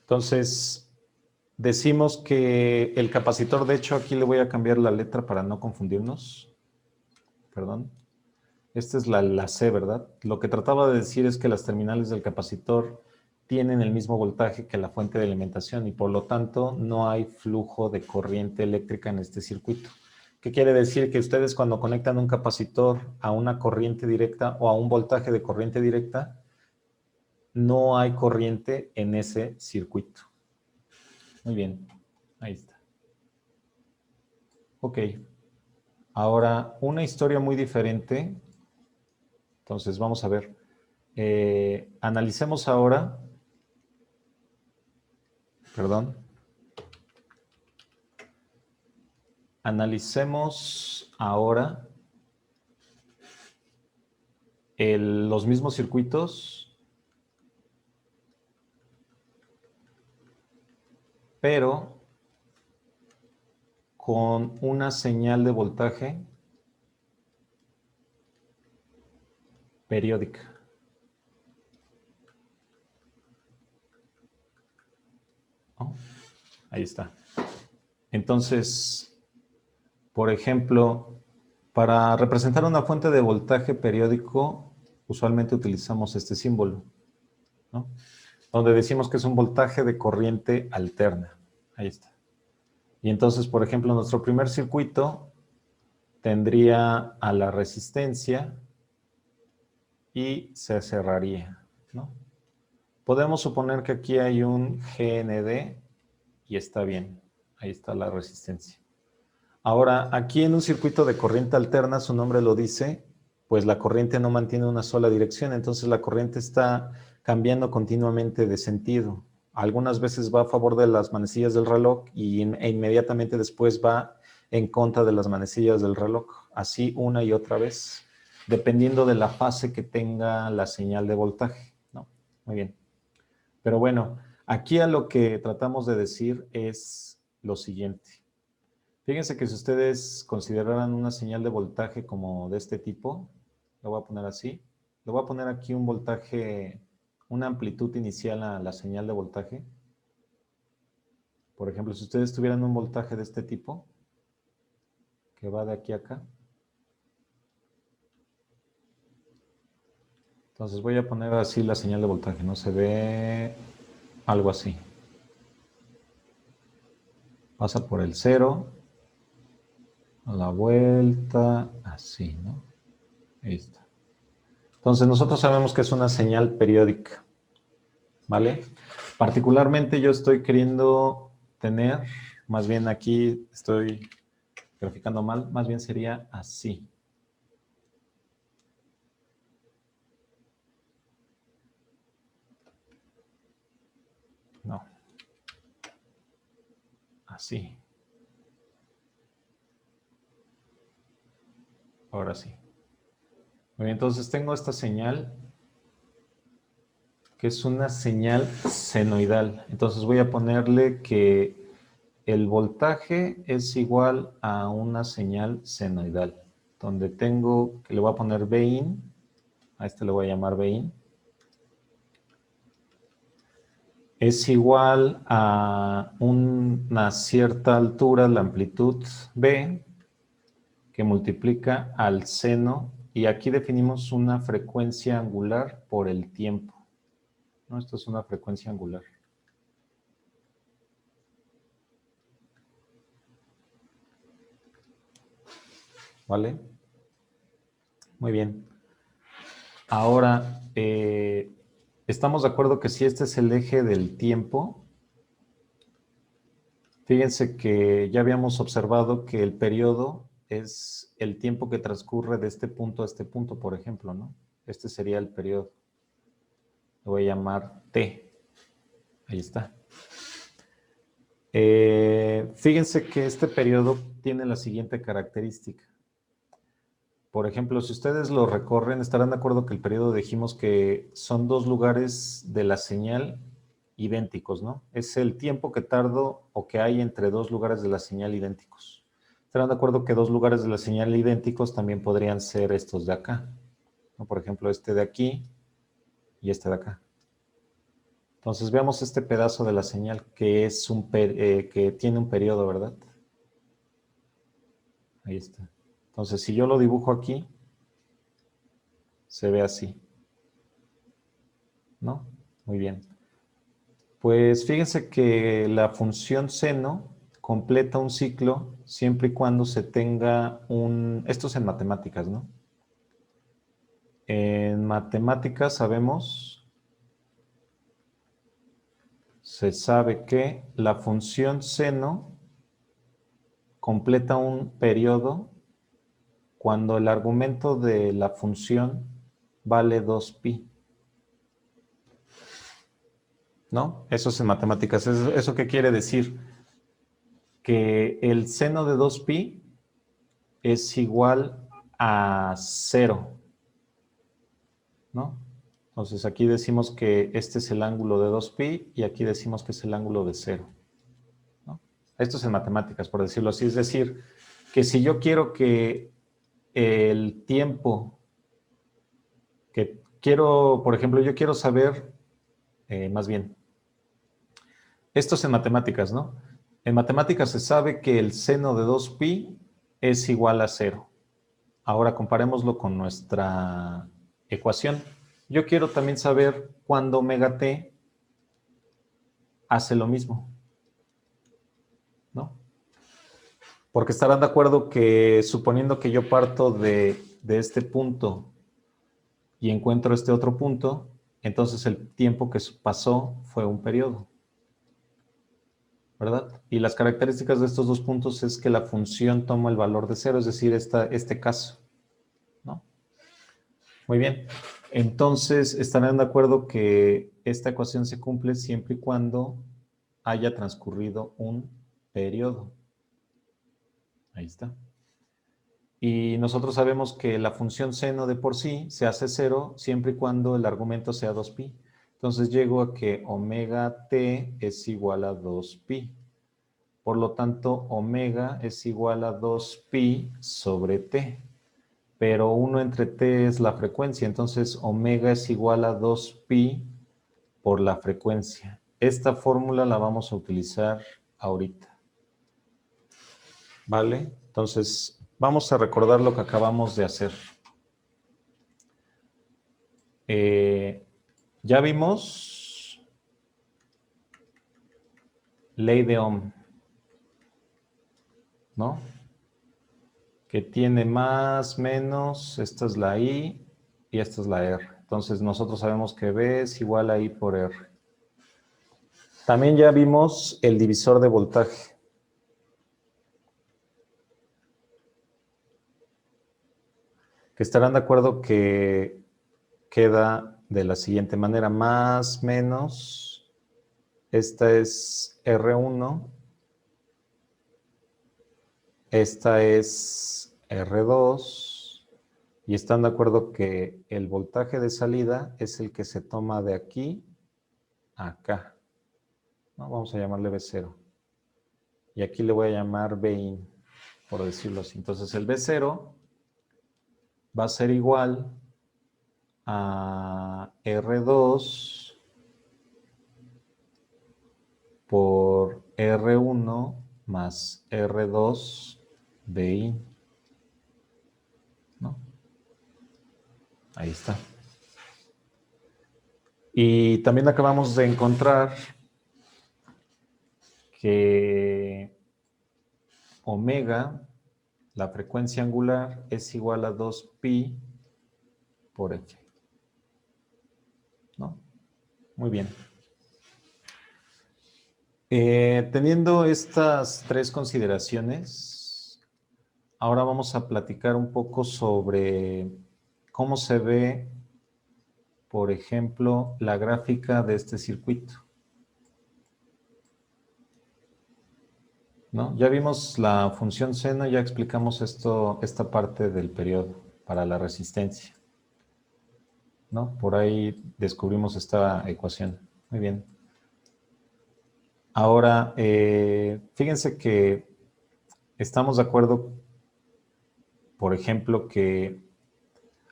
Entonces, decimos que el capacitor, de hecho, aquí le voy a cambiar la letra para no confundirnos. Perdón. Esta es la C, ¿verdad? Lo que trataba de decir es que las terminales del capacitor tienen el mismo voltaje que la fuente de alimentación y por lo tanto no hay flujo de corriente eléctrica en este circuito. ¿Qué quiere decir? Que ustedes cuando conectan un capacitor a una corriente directa o a un voltaje de corriente directa, no hay corriente en ese circuito. Muy bien, ahí está. Ok, ahora una historia muy diferente. Entonces vamos a ver. Analicemos ahora, perdón, analicemos ahora los mismos circuitos, pero con una señal de voltaje periódica. ¿No? Ahí está. Entonces, por ejemplo, para representar una fuente de voltaje periódico, usualmente utilizamos este símbolo, ¿no? Donde decimos que es un voltaje de corriente alterna. Ahí está. Y entonces, por ejemplo, nuestro primer circuito tendría a la resistencia y se cerraría, ¿no? Podemos suponer que aquí hay un GND y está bien. Ahí está la resistencia. Ahora, aquí en un circuito de corriente alterna, su nombre lo dice, pues la corriente no mantiene una sola dirección, entonces la corriente está cambiando continuamente de sentido. Algunas veces va a favor de las manecillas del reloj e inmediatamente después va en contra de las manecillas del reloj, así una y otra vez, dependiendo de la fase que tenga la señal de voltaje, ¿no? Muy bien. Pero bueno, aquí a lo que tratamos de decir es lo siguiente. Fíjense que si ustedes consideraran una señal de voltaje como de este tipo, lo voy a poner así, le voy a poner aquí un voltaje, una amplitud inicial a la señal de voltaje. Por ejemplo, si ustedes tuvieran un voltaje de este tipo, que va de aquí a acá, entonces voy a poner así la señal de voltaje, ¿no? Se ve algo así. Pasa por el cero, a la vuelta, así, ¿no? Ahí está. Entonces nosotros sabemos que es una señal periódica, ¿vale? Particularmente yo estoy queriendo tener, más bien aquí estoy graficando mal, más bien sería así. No. Así. Ahora sí. Muy bien, entonces tengo esta señal que es una señal senoidal. Entonces voy a ponerle que el voltaje es igual a una señal senoidal, donde tengo, que le voy a poner Vin, a este le voy a llamar Vin, es igual a una cierta altura, la amplitud B, que multiplica al seno, y aquí definimos una frecuencia angular por el tiempo, ¿no? Esto es una frecuencia angular. ¿Vale? Muy bien. Ahora, estamos de acuerdo que si este es el eje del tiempo, fíjense que ya habíamos observado que el periodo es el tiempo que transcurre de este punto a este punto, por ejemplo, ¿no? Este sería el periodo. Lo voy a llamar T. Ahí está. Fíjense que este periodo tiene la siguiente característica. Por ejemplo, si ustedes lo recorren, estarán de acuerdo que el periodo dijimos que son dos lugares de la señal idénticos, ¿no? Es el tiempo que tardo o que hay entre dos lugares de la señal idénticos. Estarán de acuerdo que dos lugares de la señal idénticos también podrían ser estos de acá, ¿no? Por ejemplo, este de aquí y este de acá. Entonces veamos este pedazo de la señal que que tiene un periodo, ¿verdad? Ahí está. Entonces, si yo lo dibujo aquí, se ve así, ¿no? Muy bien. Pues fíjense que la función seno completa un ciclo siempre y cuando se tenga esto es en matemáticas, ¿no? En matemáticas se sabe que la función seno completa un periodo cuando el argumento de la función vale 2pi. ¿No? Eso es en matemáticas. ¿Eso qué quiere decir? Que el seno de 2pi es igual a 0, ¿no? Entonces aquí decimos que este es el ángulo de 2pi y aquí decimos que es el ángulo de 0, ¿no? Esto es en matemáticas, por decirlo así. Es decir, que si yo quiero que el tiempo que quiero, por ejemplo, yo quiero saber, más bien, esto es en matemáticas, ¿no? En matemáticas se sabe que el seno de 2pi es igual a 0. Ahora comparémoslo con nuestra ecuación. Yo quiero también saber cuándo omega t hace lo mismo, ¿no? Porque estarán de acuerdo que suponiendo que yo parto de este punto y encuentro este otro punto, entonces el tiempo que pasó fue un periodo, ¿verdad? Y las características de estos dos puntos es que la función toma el valor de 0, es decir, este caso, ¿no? Muy bien. Entonces, estarán de acuerdo que esta ecuación se cumple siempre y cuando haya transcurrido un periodo. Ahí está. Y nosotros sabemos que la función seno de por sí se hace 0 siempre y cuando el argumento sea 2pi. Entonces llego a que omega t es igual a 2pi. Por lo tanto, omega es igual a 2pi sobre t. Pero 1 entre t es la frecuencia, entonces omega es igual a 2pi por la frecuencia. Esta fórmula la vamos a utilizar ahorita, ¿vale? Entonces, vamos a recordar lo que acabamos de hacer. Ya vimos ley de Ohm, ¿no? Que tiene más, menos, esta es la I y esta es la R. Entonces nosotros sabemos que B es igual a I por R. También ya vimos el divisor de voltaje. Que estarán de acuerdo que queda de la siguiente manera, más, menos, esta es R1, esta es R2, y están de acuerdo que el voltaje de salida es el que se toma de aquí a acá, ¿no? Vamos a llamarle B0. Y aquí le voy a llamar Bin, por decirlo así. Entonces el B0 va a ser igual a R2 por R1 más R2 Bin, ¿no? Ahí está. Y también acabamos de encontrar que omega, la frecuencia angular, es igual a 2pi por f, ¿no? Muy bien. Teniendo estas tres consideraciones, ahora vamos a platicar un poco sobre cómo se ve, por ejemplo, la gráfica de este circuito, ¿no? Ya vimos la función seno, ya explicamos esta parte del periodo para la resistencia, ¿no? Por ahí descubrimos esta ecuación. Muy bien. Ahora, fíjense que estamos de acuerdo, por ejemplo, que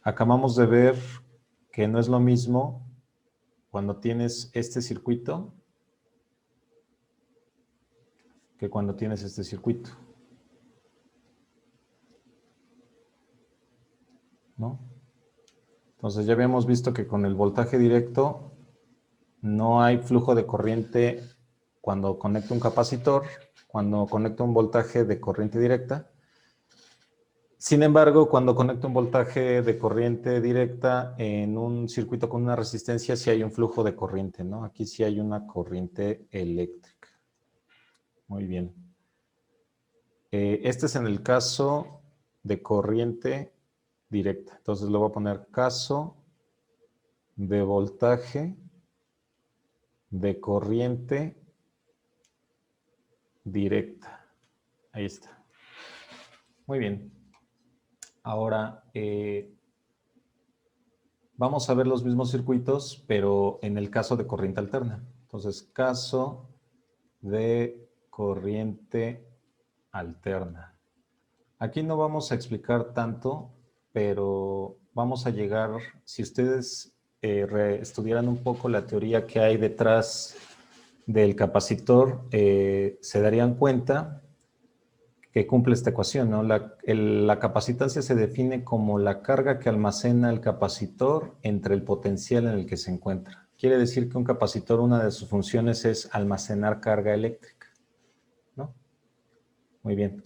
acabamos de ver que no es lo mismo cuando tienes este circuito que cuando tienes este circuito, ¿no? Entonces ya habíamos visto que con el voltaje directo no hay flujo de corriente cuando conecto un capacitor, cuando conecto un voltaje de corriente directa. Sin embargo, cuando conecto un voltaje de corriente directa en un circuito con una resistencia, sí hay un flujo de corriente, ¿no? Aquí sí hay una corriente eléctrica. Muy bien. Este es en el caso de corriente directa. Entonces le voy a poner caso de voltaje de corriente directa. Ahí está. Muy bien. Ahora vamos a ver los mismos circuitos, pero en el caso de corriente alterna. Entonces, caso de corriente alterna. Aquí no vamos a explicar tanto, pero vamos a llegar, si ustedes estudiaran un poco la teoría que hay detrás del capacitor, se darían cuenta que cumple esta ecuación, ¿no? La capacitancia se define como la carga que almacena el capacitor entre el potencial en el que se encuentra. Quiere decir que un capacitor, una de sus funciones es almacenar carga eléctrica, ¿no? Muy bien.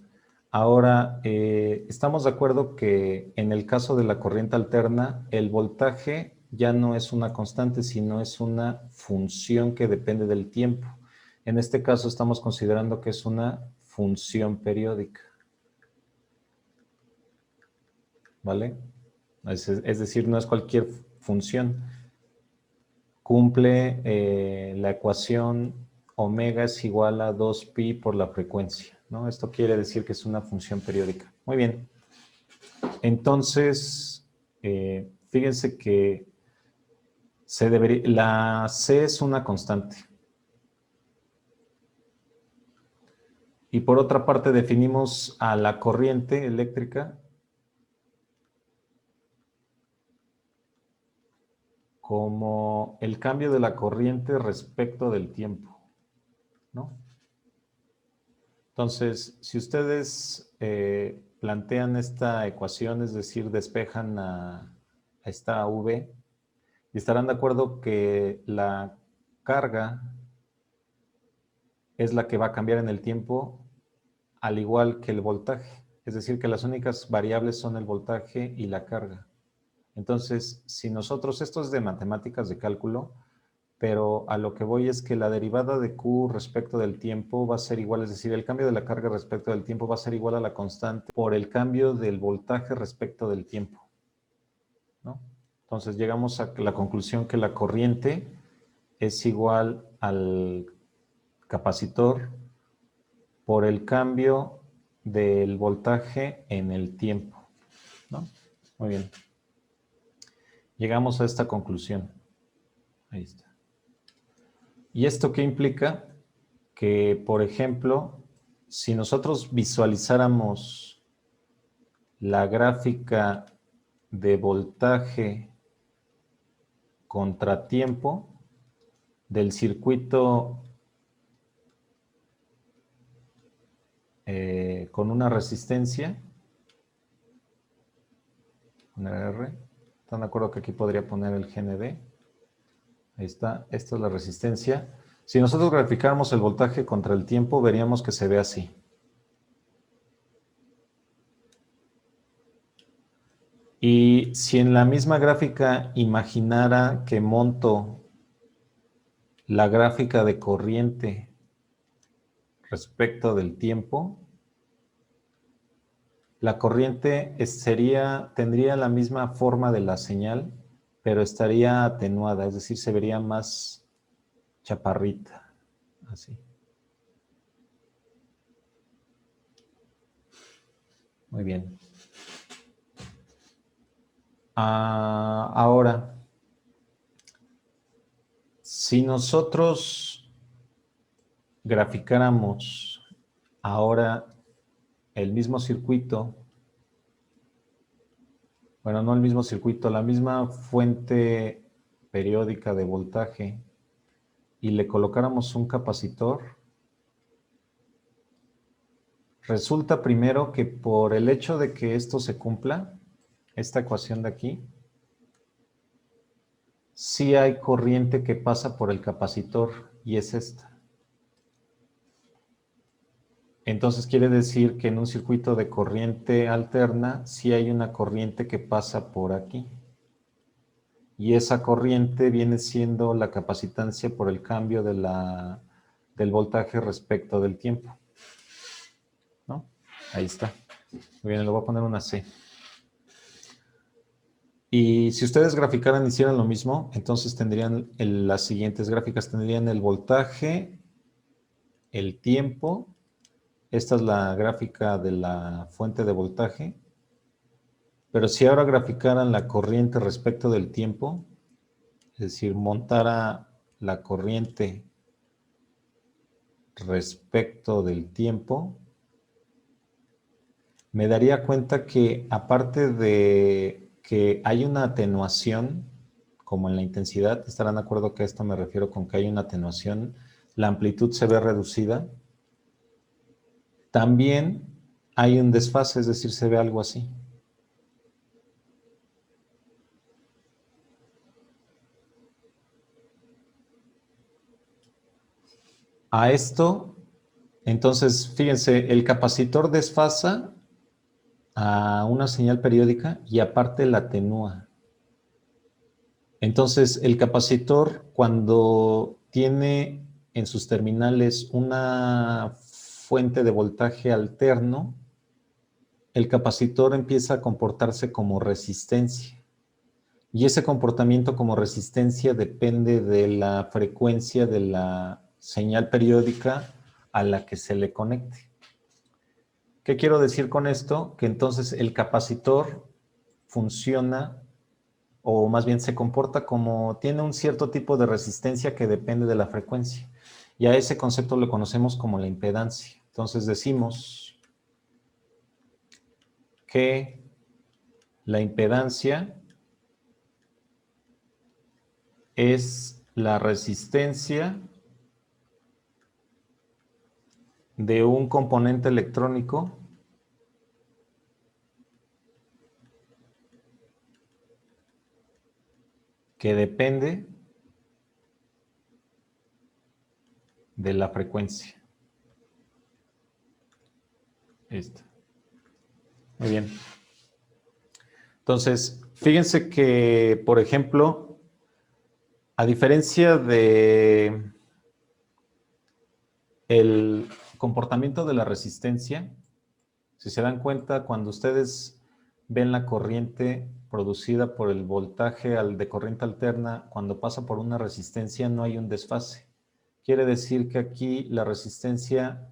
Ahora, estamos de acuerdo que en el caso de la corriente alterna, el voltaje ya no es una constante, sino es una función que depende del tiempo. En este caso estamos considerando que es una función periódica, ¿vale? Es decir, no es cualquier función. Cumple la ecuación omega es igual a 2pi por la frecuencia, ¿no? Esto quiere decir que es una función periódica. Muy bien. Entonces, fíjense que la C es una constante. Y por otra parte definimos a la corriente eléctrica como el cambio de la corriente respecto del tiempo, ¿no? Entonces, si ustedes plantean esta ecuación, es decir, despejan a esta V, y estarán de acuerdo que la carga es la que va a cambiar en el tiempo, al igual que el voltaje. Es decir, que las únicas variables son el voltaje y la carga. Entonces, si nosotros, esto es de matemáticas de cálculo, pero a lo que voy es que la derivada de Q respecto del tiempo va a ser igual, es decir, el cambio de la carga respecto del tiempo va a ser igual a la constante por el cambio del voltaje respecto del tiempo, ¿no? Entonces llegamos a la conclusión que la corriente es igual al capacitor por el cambio del voltaje en el tiempo, ¿no? Muy bien. Llegamos a esta conclusión. Ahí está. ¿Y esto qué implica? Que, por ejemplo, si nosotros visualizáramos la gráfica de voltaje contratiempo del circuito con una resistencia, poner R, ¿están de acuerdo que aquí podría poner el GND? Ahí está, esta es la resistencia. Si nosotros graficáramos el voltaje contra el tiempo, veríamos que se ve así. Y si en la misma gráfica imaginara que monto la gráfica de corriente respecto del tiempo, la corriente tendría la misma forma de la señal, pero estaría atenuada, es decir, se vería más chaparrita, así. Muy bien. Ahora, si nosotros graficáramos ahora el mismo circuito, bueno, no el mismo circuito, la misma fuente periódica de voltaje y le colocáramos un capacitor, resulta primero que por el hecho de que esto se cumpla, esta ecuación de aquí, sí hay corriente que pasa por el capacitor y es esta. Entonces quiere decir que en un circuito de corriente alterna sí hay una corriente que pasa por aquí. Y esa corriente viene siendo la capacitancia por el cambio del voltaje respecto del tiempo, ¿no? Ahí está. Muy bien, le voy a poner una C. Y si ustedes graficaran, hicieran lo mismo, entonces tendrían las siguientes gráficas. Tendrían el voltaje, el tiempo. Esta es la gráfica de la fuente de voltaje. Pero si ahora graficaran la corriente respecto del tiempo, es decir, montara la corriente respecto del tiempo, me daría cuenta que aparte de que hay una atenuación, como en la intensidad, estarán de acuerdo que a esto me refiero con que hay una atenuación, la amplitud se ve reducida, también hay un desfase, es decir, se ve algo así. A esto, entonces, fíjense, el capacitor desfasa a una señal periódica y aparte la atenúa. Entonces, el capacitor, cuando tiene en sus terminales una fuente de voltaje alterno, el capacitor empieza a comportarse como resistencia. Y ese comportamiento como resistencia depende de la frecuencia de la señal periódica a la que se le conecte. ¿Qué quiero decir con esto? Que entonces el capacitor funciona, o más bien se comporta como, tiene un cierto tipo de resistencia que depende de la frecuencia. Y a ese concepto lo conocemos como la impedancia. Entonces decimos que la impedancia es la resistencia de un componente electrónico que depende de la frecuencia. Esta. Muy bien. Entonces, fíjense que, por ejemplo, a diferencia de el comportamiento de la resistencia, si se dan cuenta, cuando ustedes ven la corriente producida por el voltaje de corriente alterna, cuando pasa por una resistencia no hay un desfase. Quiere decir que aquí la resistencia,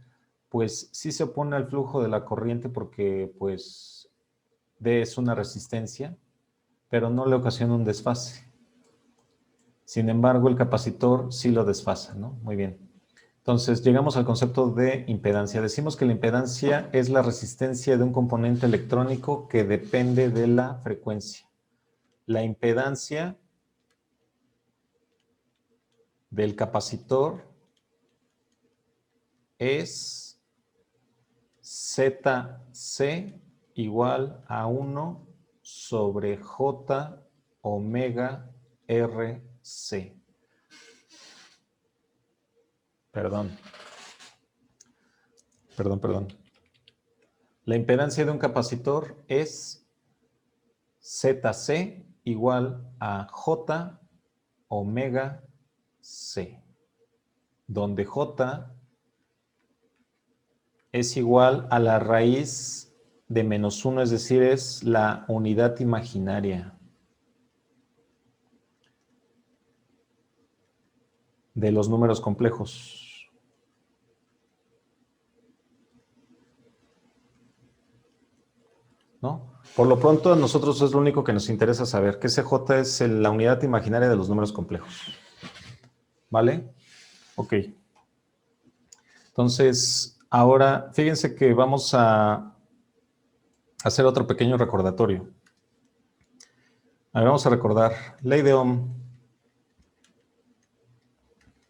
pues sí se opone al flujo de la corriente porque pues D es una resistencia, pero no le ocasiona un desfase. Sin embargo, el capacitor sí lo desfasa, ¿no? Muy bien. Entonces, llegamos al concepto de impedancia. Decimos que la impedancia es la resistencia de un componente electrónico que depende de la frecuencia. La impedancia del capacitor es ZC igual a 1 sobre J omega RC. Perdón. La impedancia de un capacitor es ZC igual a J omega C. donde J es igual a la raíz de -1, es decir, es la unidad imaginaria de los números complejos. ¿No? Por lo pronto, a nosotros es lo único que nos interesa saber, que ese J es la unidad imaginaria de los números complejos. ¿Vale? Ok. Entonces, ahora, fíjense que vamos a hacer otro pequeño recordatorio. A ver, vamos a recordar, ley de Ohm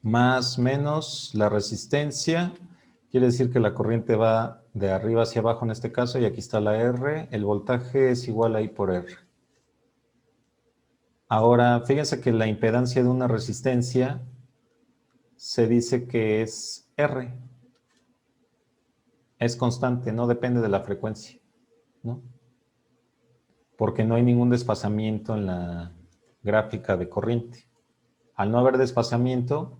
más menos la resistencia, quiere decir que la corriente va de arriba hacia abajo en este caso, y aquí está la R, el voltaje es igual a I por R. Ahora, fíjense que la impedancia de una resistencia se dice que es R. Es constante, no depende de la frecuencia, ¿no? Porque no hay ningún desfasamiento en la gráfica de corriente. Al no haber desfasamiento,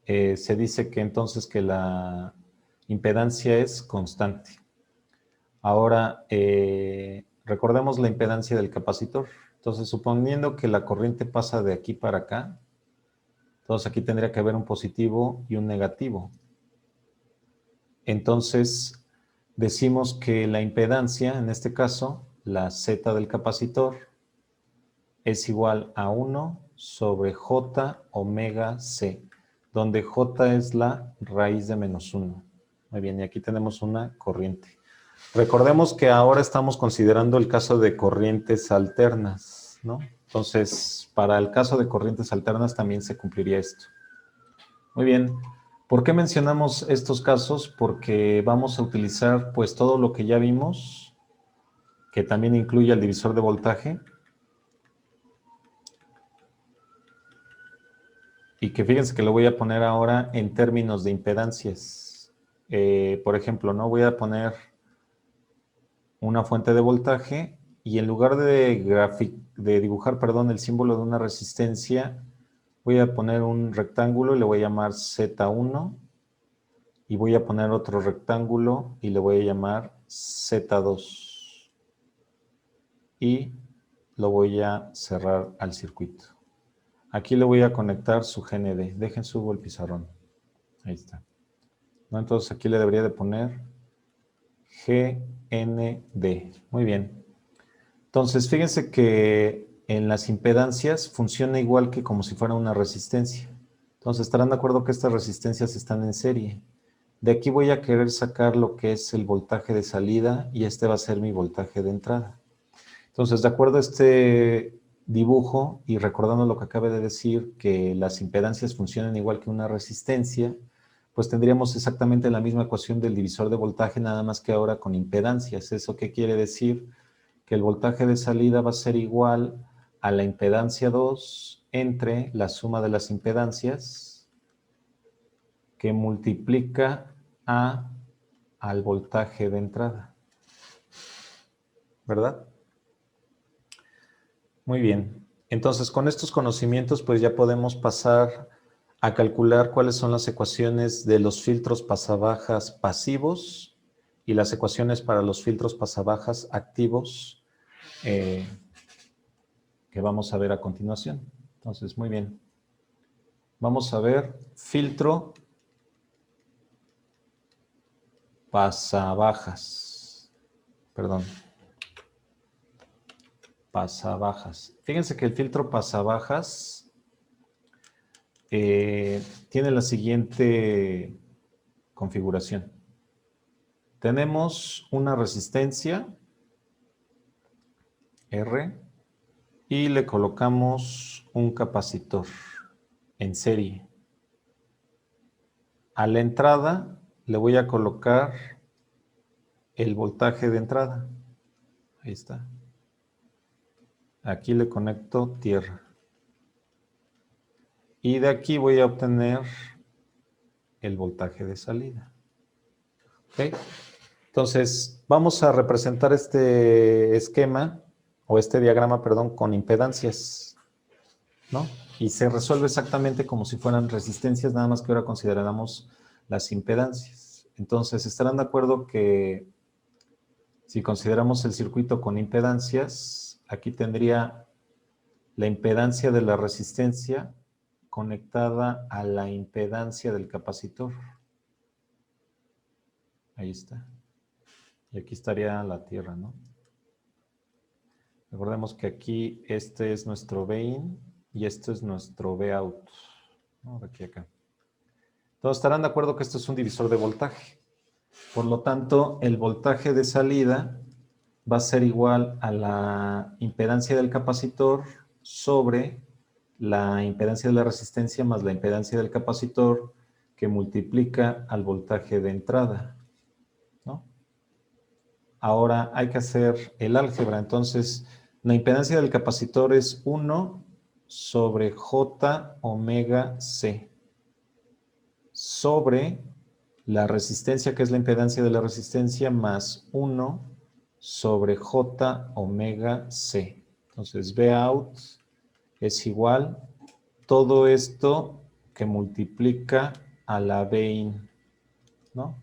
se dice que entonces que la impedancia es constante. Ahora, recordemos la impedancia del capacitor. Entonces, suponiendo que la corriente pasa de aquí para acá, entonces aquí tendría que haber un positivo y un negativo. Entonces, decimos que la impedancia, en este caso, la Z del capacitor, es igual a 1 sobre J omega C, donde J es la raíz de -1. Muy bien, y aquí tenemos una corriente. Recordemos que ahora estamos considerando el caso de corrientes alternas, ¿no? Entonces, para el caso de corrientes alternas también se cumpliría esto. Muy bien. ¿Por qué mencionamos estos casos? Porque vamos a utilizar pues todo lo que ya vimos, que también incluye el divisor de voltaje, y que fíjense que lo voy a poner ahora en términos de impedancias. Por ejemplo, ¿no? Voy a poner una fuente de voltaje y en lugar de dibujar, perdón, el símbolo de una resistencia, voy a poner un rectángulo y le voy a llamar Z1 y voy a poner otro rectángulo y le voy a llamar Z2 y lo voy a cerrar al circuito. Aquí le voy a conectar su GND. Dejen subo el pizarrón. Ahí está. ¿No? Entonces aquí le debería de poner GND. Muy bien. Entonces fíjense que en las impedancias funciona igual que como si fuera una resistencia. Entonces estarán de acuerdo que estas resistencias están en serie. De aquí voy a querer sacar lo que es el voltaje de salida y este va a ser mi voltaje de entrada. Entonces, de acuerdo a este dibujo y recordando lo que acabé de decir, que las impedancias funcionan igual que una resistencia, pues tendríamos exactamente la misma ecuación del divisor de voltaje, nada más que ahora con impedancias. ¿Eso qué quiere decir? Que el voltaje de salida va a ser igual a la impedancia 2 entre la suma de las impedancias que multiplica al voltaje de entrada. ¿Verdad? Muy bien. Entonces, con estos conocimientos, pues ya podemos pasar a calcular cuáles son las ecuaciones de los filtros pasabajas pasivos y las ecuaciones para los filtros pasabajas activos que vamos a ver a continuación. Entonces, muy bien. Vamos a ver filtro pasabajas. Perdón. Pasabajas. Fíjense que el filtro pasabajas tiene la siguiente configuración. Tenemos una resistencia R y le colocamos un capacitor en serie. A la entrada le voy a colocar el voltaje de entrada. Ahí está. Aquí le conecto tierra. Y de aquí voy a obtener el voltaje de salida. ¿Ok? Entonces, vamos a representar este esquema, o este diagrama, perdón, con impedancias, ¿no? Y se resuelve exactamente como si fueran resistencias, nada más que ahora consideramos las impedancias. Entonces, estarán de acuerdo que si consideramos el circuito con impedancias, aquí tendría la impedancia de la resistencia conectada a la impedancia del capacitor. Ahí está. Y aquí estaría la tierra, ¿no? Recordemos que aquí este es nuestro V-in y este es nuestro V-out. ¿No? De aquí a acá. Todos estarán de acuerdo que esto es un divisor de voltaje. Por lo tanto, el voltaje de salida va a ser igual a la impedancia del capacitor sobre la impedancia de la resistencia más la impedancia del capacitor que multiplica al voltaje de entrada, ¿no? Ahora hay que hacer el álgebra. Entonces, la impedancia del capacitor es 1 sobre J omega C sobre la resistencia, que es la impedancia de la resistencia, más 1 sobre J omega C. Entonces, V out es igual todo esto que multiplica a la V in, ¿no?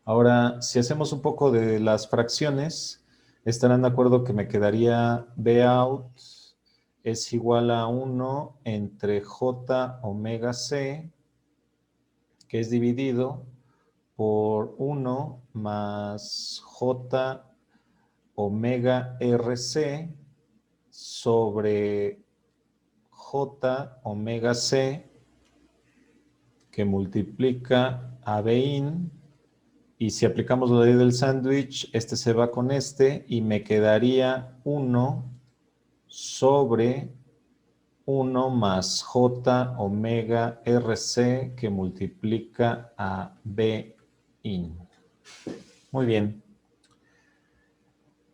Ahora, si hacemos un poco de las fracciones, estarán de acuerdo que me quedaría V out es igual a 1 entre J omega C, que es dividido por 1 más J omega RC sobre J omega C que multiplica a V in, y si aplicamos la ley del sándwich, este se va con este y me quedaría 1 sobre 1 más J omega RC que multiplica a V in. Muy bien.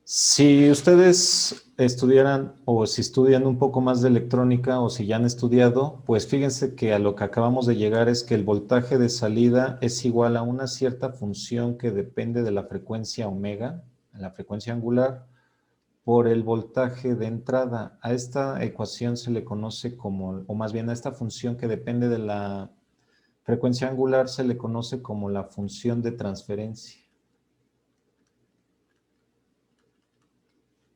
Si ustedes estudiaran o si estudian un poco más de electrónica o si ya han estudiado, pues fíjense que a lo que acabamos de llegar es que el voltaje de salida es igual a una cierta función que depende de la frecuencia omega, la frecuencia angular, por el voltaje de entrada. A esta ecuación se le conoce como, o más bien a esta función que depende de la frecuencia angular se le conoce como la función de transferencia,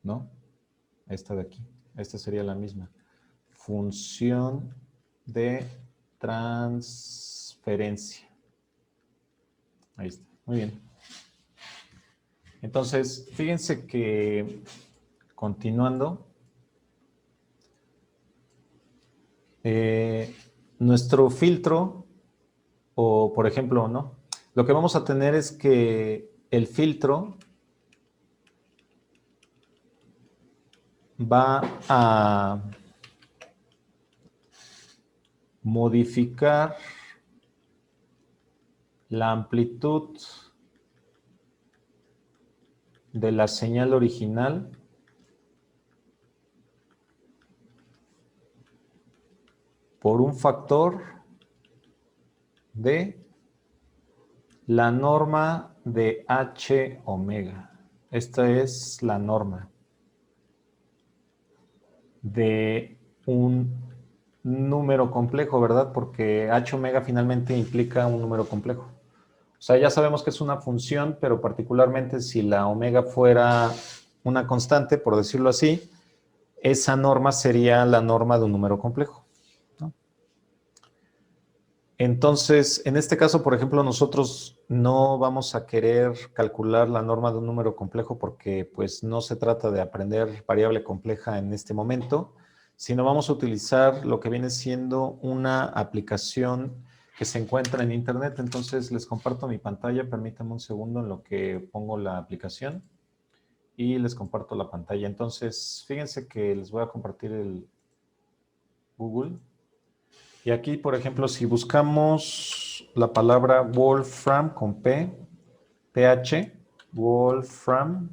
¿no? Esta de aquí. Esta sería la misma. Función de transferencia. Ahí está. Muy bien. Entonces, fíjense que, continuando, nuestro filtro, o por ejemplo, ¿no? Lo que vamos a tener es que el filtro va a modificar la amplitud de la señal original por un factor de la norma de H omega. Esta es la norma de un número complejo, ¿verdad? Porque H omega finalmente implica un número complejo. O sea, ya sabemos que es una función, pero particularmente si la omega fuera una constante, por decirlo así, esa norma sería la norma de un número complejo, ¿no? Entonces, en este caso, por ejemplo, nosotros no vamos a querer calcular la norma de un número complejo porque pues no se trata de aprender variable compleja en este momento, sino vamos a utilizar lo que viene siendo una aplicación que se encuentra en internet. Entonces, les comparto mi pantalla, permítanme un segundo en lo que pongo la aplicación y les comparto la pantalla. Entonces, fíjense que les voy a compartir el Google. Y aquí, por ejemplo, si buscamos la palabra Wolfram con P, PH, Wolfram,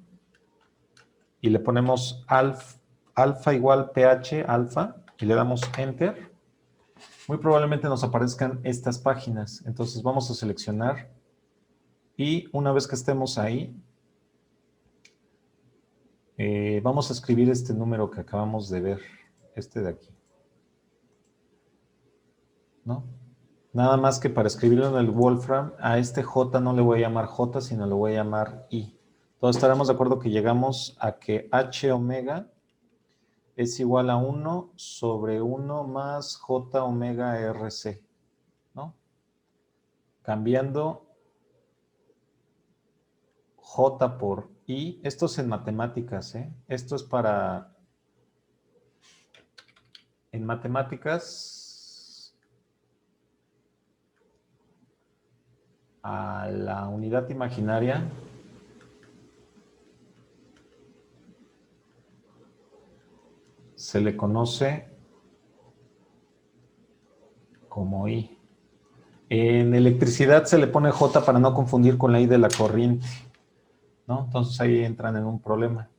y le ponemos alfa igual PH, alfa, y le damos Enter, muy probablemente nos aparezcan estas páginas. Entonces vamos a seleccionar y una vez que estemos ahí, vamos a escribir este número que acabamos de ver, este de aquí. ¿no? Nada más que para escribirlo en el Wolfram, a este J no le voy a llamar J, sino le voy a llamar I. Entonces estaremos de acuerdo que llegamos a que H omega es igual a 1 sobre 1 más J omega RC, ¿no? Cambiando J por I. Esto es en matemáticas, ¿eh? Esto es para... En matemáticas, a la unidad imaginaria se le conoce como I. En electricidad se le pone J para no confundir con la I de la corriente, ¿no? Entonces ahí entran en un problema.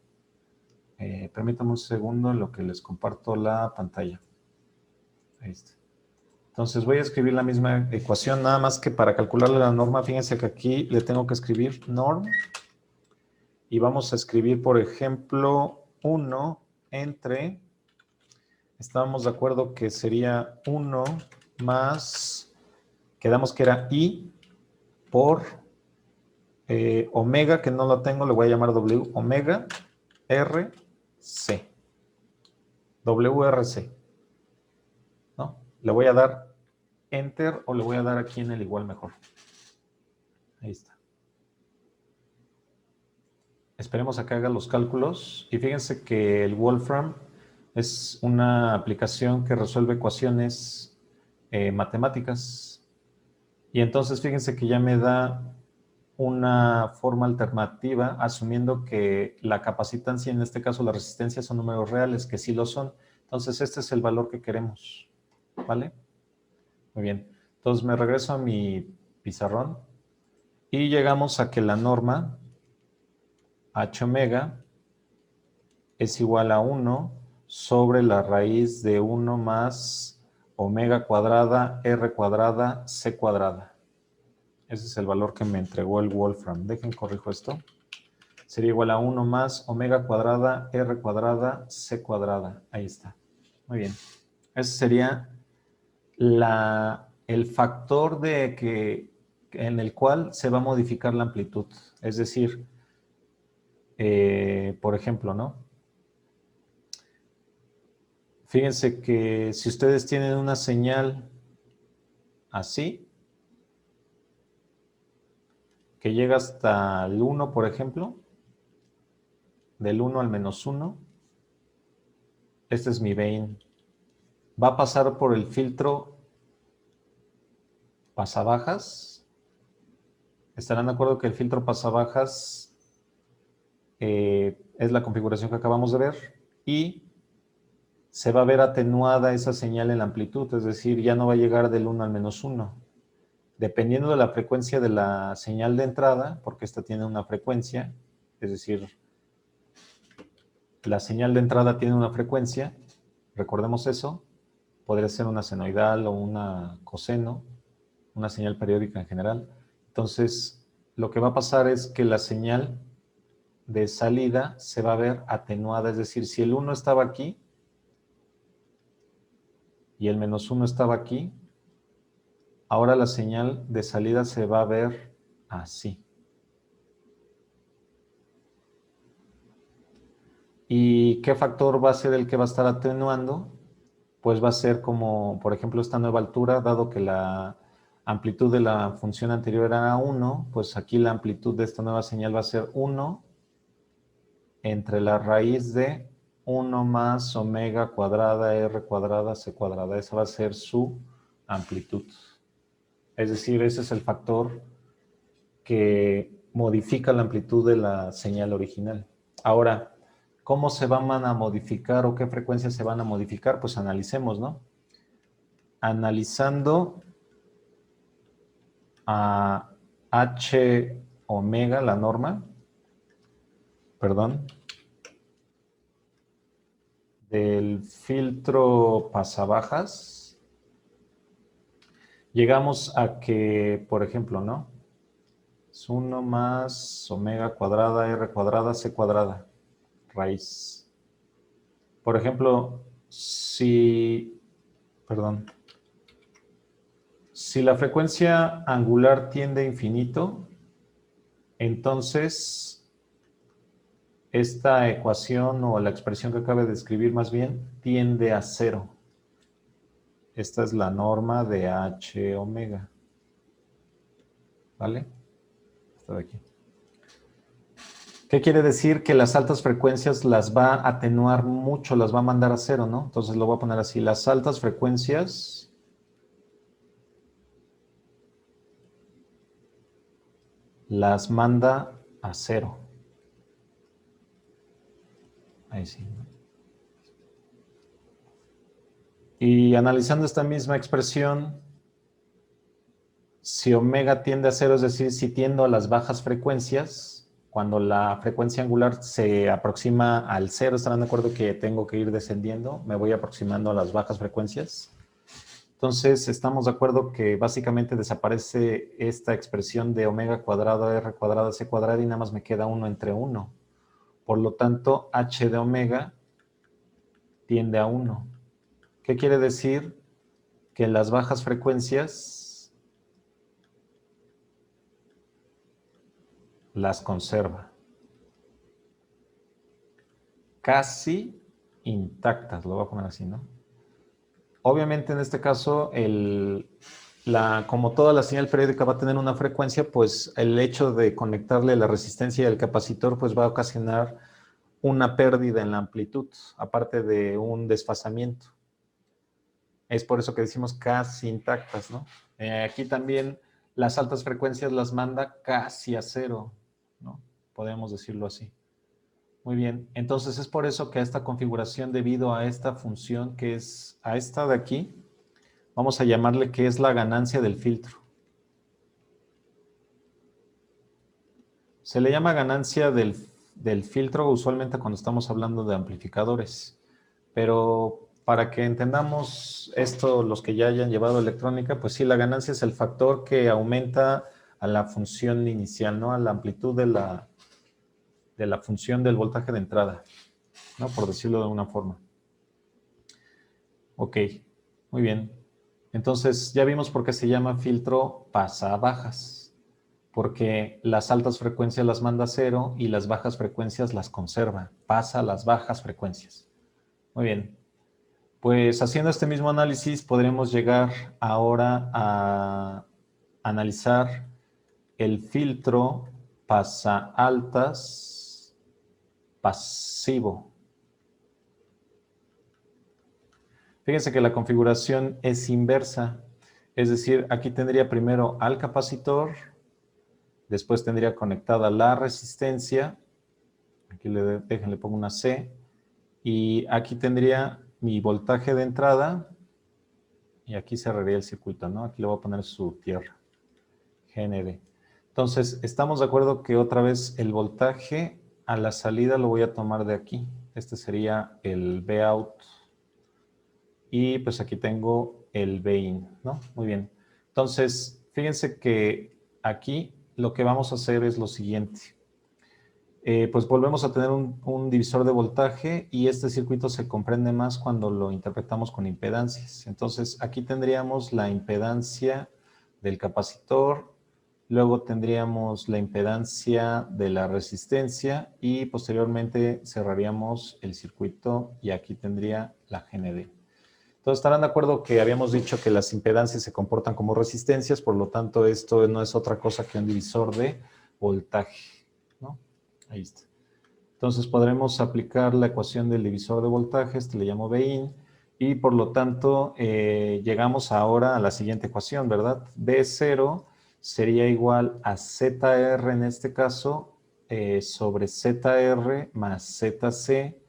Permítanme un segundo en lo que les comparto la pantalla. Ahí está. Entonces voy a escribir la misma ecuación, nada más que para calcularle la norma, fíjense que aquí le tengo que escribir norm y vamos a escribir, por ejemplo, 1 entre, estábamos de acuerdo que sería 1 más, quedamos que era I por omega, que no lo tengo, le voy a llamar W, omega RC, WRC, ¿no? Le voy a dar enter o le voy a dar aquí en el igual mejor. Ahí está. Esperemos a que haga los cálculos y fíjense que el Wolfram es una aplicación que resuelve ecuaciones matemáticas y entonces fíjense que ya me da una forma alternativa asumiendo que la capacitancia, en este caso la resistencia, son números reales, que sí lo son. Entonces este es el valor que queremos, ¿vale? Muy bien. Entonces me regreso a mi pizarrón y llegamos a que la norma H omega es igual a 1 sobre la raíz de 1 más omega cuadrada R cuadrada C cuadrada. Ese es el valor que me entregó el Wolfram. Dejen corrijo esto. Sería igual a 1 más omega cuadrada R cuadrada C cuadrada. Ahí está. Muy bien. Ese sería el factor en el cual se va a modificar la amplitud. Es decir, por ejemplo, ¿no? Fíjense que si ustedes tienen una señal así, que llega hasta el 1, por ejemplo, del 1 al menos 1, este es mi vein. Va a pasar por el filtro pasabajas. Estarán de acuerdo que el filtro pasabajas es la configuración que acabamos de ver y se va a ver atenuada esa señal en la amplitud, es decir, ya no va a llegar del 1 al menos 1. Dependiendo de la frecuencia de la señal de entrada, porque esta tiene una frecuencia, es decir, la señal de entrada tiene una frecuencia, recordemos eso, podría ser una senoidal o una coseno, una señal periódica en general. Entonces, lo que va a pasar es que la señal de salida se va a ver atenuada, es decir, si el 1 estaba aquí y el menos 1 estaba aquí, ahora la señal de salida se va a ver así. ¿Y qué factor va a ser el que va a estar atenuando? Pues va a ser como, por ejemplo, esta nueva altura, dado que la amplitud de la función anterior era 1, pues aquí la amplitud de esta nueva señal va a ser 1 entre la raíz de 1 más omega cuadrada R cuadrada C cuadrada. Esa va a ser su amplitud. Es decir, ese es el factor que modifica la amplitud de la señal original. Ahora, ¿cómo se van a modificar o qué frecuencias se van a modificar? Pues analicemos, ¿no? Analizando a H omega, la norma, perdón, del filtro pasabajas, llegamos a que, por ejemplo, ¿no? Es 1 más omega cuadrada R cuadrada C cuadrada, raíz. Por ejemplo, si, perdón, Si la frecuencia angular tiende a infinito, entonces esta ecuación o la expresión que acabo de escribir más bien tiende a cero. Esta es la norma de H omega. ¿Vale? Esta de aquí. ¿Qué quiere decir? Que las altas frecuencias las va a atenuar mucho, las va a mandar a cero, ¿no? Entonces lo voy a poner así. Las altas frecuencias las manda a cero. Ahí sí. Y analizando esta misma expresión, si omega tiende a cero, es decir, si tiendo a las bajas frecuencias, cuando la frecuencia angular se aproxima al cero, ¿estarán de acuerdo que tengo que ir descendiendo? Me voy aproximando a las bajas frecuencias. Entonces, estamos de acuerdo que básicamente desaparece esta expresión de omega cuadrado, r cuadrado, c cuadrado y nada más me queda 1 entre 1. Por lo tanto, h de omega tiende a 1. ¿Qué quiere decir? Que las bajas frecuencias las conserva. Casi intactas, lo voy a poner así, ¿no? Obviamente en este caso, como toda la señal periódica va a tener una frecuencia, pues el hecho de conectarle la resistencia y el capacitor pues va a ocasionar una pérdida en la amplitud, aparte de un desfasamiento. Es por eso que decimos casi intactas, ¿no? Aquí también las altas frecuencias las manda casi a cero, ¿no? Podemos decirlo así. Muy bien, entonces es por eso que a esta configuración, debido a esta función que es a esta de aquí, vamos a llamarle que es la ganancia del filtro. Se le llama ganancia del filtro usualmente cuando estamos hablando de amplificadores, pero para que entendamos esto, los que ya hayan llevado electrónica, pues sí, la ganancia es el factor que aumenta a la función inicial, ¿no? A la amplitud de la función del voltaje de entrada, ¿no? Por decirlo de una forma. Ok, muy bien. Entonces, ya vimos por qué se llama filtro pasabajas, porque las altas frecuencias las manda a cero y las bajas frecuencias las conserva, pasa a las bajas frecuencias. Muy bien. Pues haciendo este mismo análisis podremos llegar ahora a analizar el filtro pasa altas pasivo. Fíjense que la configuración es inversa, es decir, aquí tendría primero al capacitor, después tendría conectada la resistencia, aquí déjenle pongo una C, y aquí tendría mi voltaje de entrada, y aquí cerraría el circuito, ¿no? Aquí le voy a poner su tierra, GND. Entonces, estamos de acuerdo que otra vez el voltaje a la salida lo voy a tomar de aquí. Este sería el Vout. Y pues aquí tengo el Bin, ¿no? Muy bien. Entonces, fíjense que aquí lo que vamos a hacer es lo siguiente. Pues volvemos a tener un divisor de voltaje y este circuito se comprende más cuando lo interpretamos con impedancias. Entonces, aquí tendríamos la impedancia del capacitor, luego tendríamos la impedancia de la resistencia y posteriormente cerraríamos el circuito y aquí tendría la GND. Entonces, estarán de acuerdo que habíamos dicho que las impedancias se comportan como resistencias, por lo tanto, esto no es otra cosa que un divisor de voltaje, ¿no? Ahí está. Entonces, podremos aplicar la ecuación del divisor de voltaje, este le llamo Bin, y por lo tanto, llegamos ahora a la siguiente ecuación, ¿verdad? B0 sería igual a ZR en este caso, sobre ZR más ZC,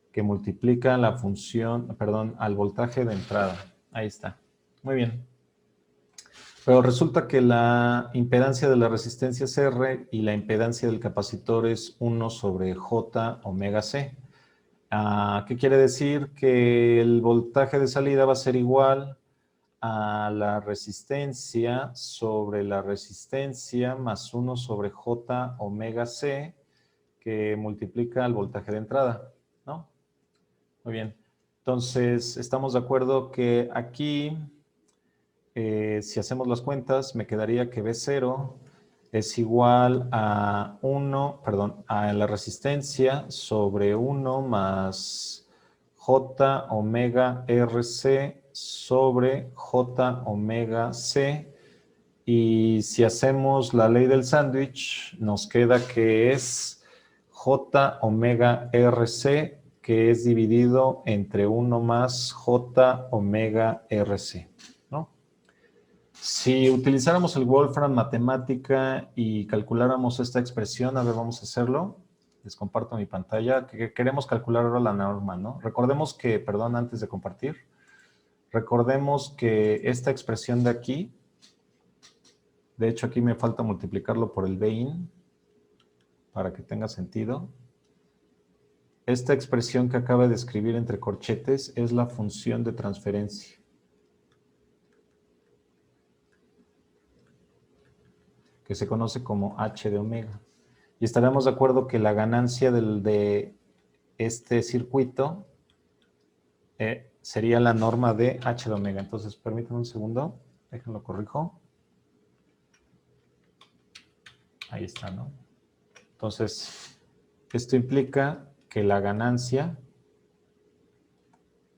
que multiplica la función, perdón, al voltaje de entrada. Ahí está. Muy bien. Pero resulta que la impedancia de la resistencia es R y la impedancia del capacitor es 1 sobre J omega C. ¿Qué quiere decir? Que el voltaje de salida va a ser igual a la resistencia sobre la resistencia más 1 sobre J omega C, que multiplica el voltaje de entrada, ¿no? Muy bien. Entonces, estamos de acuerdo que aquí si hacemos las cuentas, me quedaría que B0 es igual a 1, perdón, a la resistencia sobre 1 más J omega RC sobre J omega C. Y si hacemos la ley del sándwich, nos queda que es J omega RC, que es dividido entre 1 más J omega RC, ¿no? Si utilizáramos el Wolfram matemática y calculáramos esta expresión, a ver, vamos a hacerlo. Les comparto mi pantalla. Queremos calcular ahora la norma, ¿no? Recordemos que, perdón, antes de compartir, recordemos que esta expresión de aquí, de hecho aquí me falta multiplicarlo por el Bin para que tenga sentido. Esta expresión que acaba de escribir entre corchetes es la función de transferencia, que se conoce como h de omega. Y estaremos de acuerdo que la ganancia de este circuito sería la norma de h de omega. Entonces, permítanme un segundo, déjenlo corrijo. Ahí está, ¿no? Entonces, esto implica que la ganancia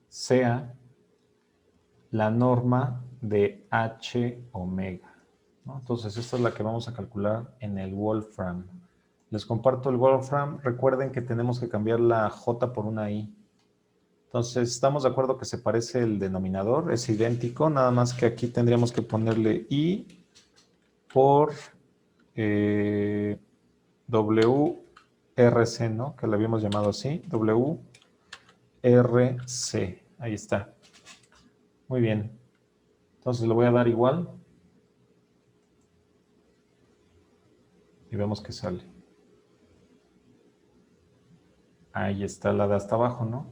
sea la norma de h omega, ¿no? Entonces, esta es la que vamos a calcular en el Wolfram. Les comparto el Wolfram. Recuerden que tenemos que cambiar la J por una I. Entonces, estamos de acuerdo que se parece el denominador, es idéntico, nada más que aquí tendríamos que ponerle I por WRC, ¿no? Que lo habíamos llamado así, WRC. Ahí está. Muy bien. Entonces, le voy a dar igual. Y vemos que sale. Ahí está la de hasta abajo, ¿no?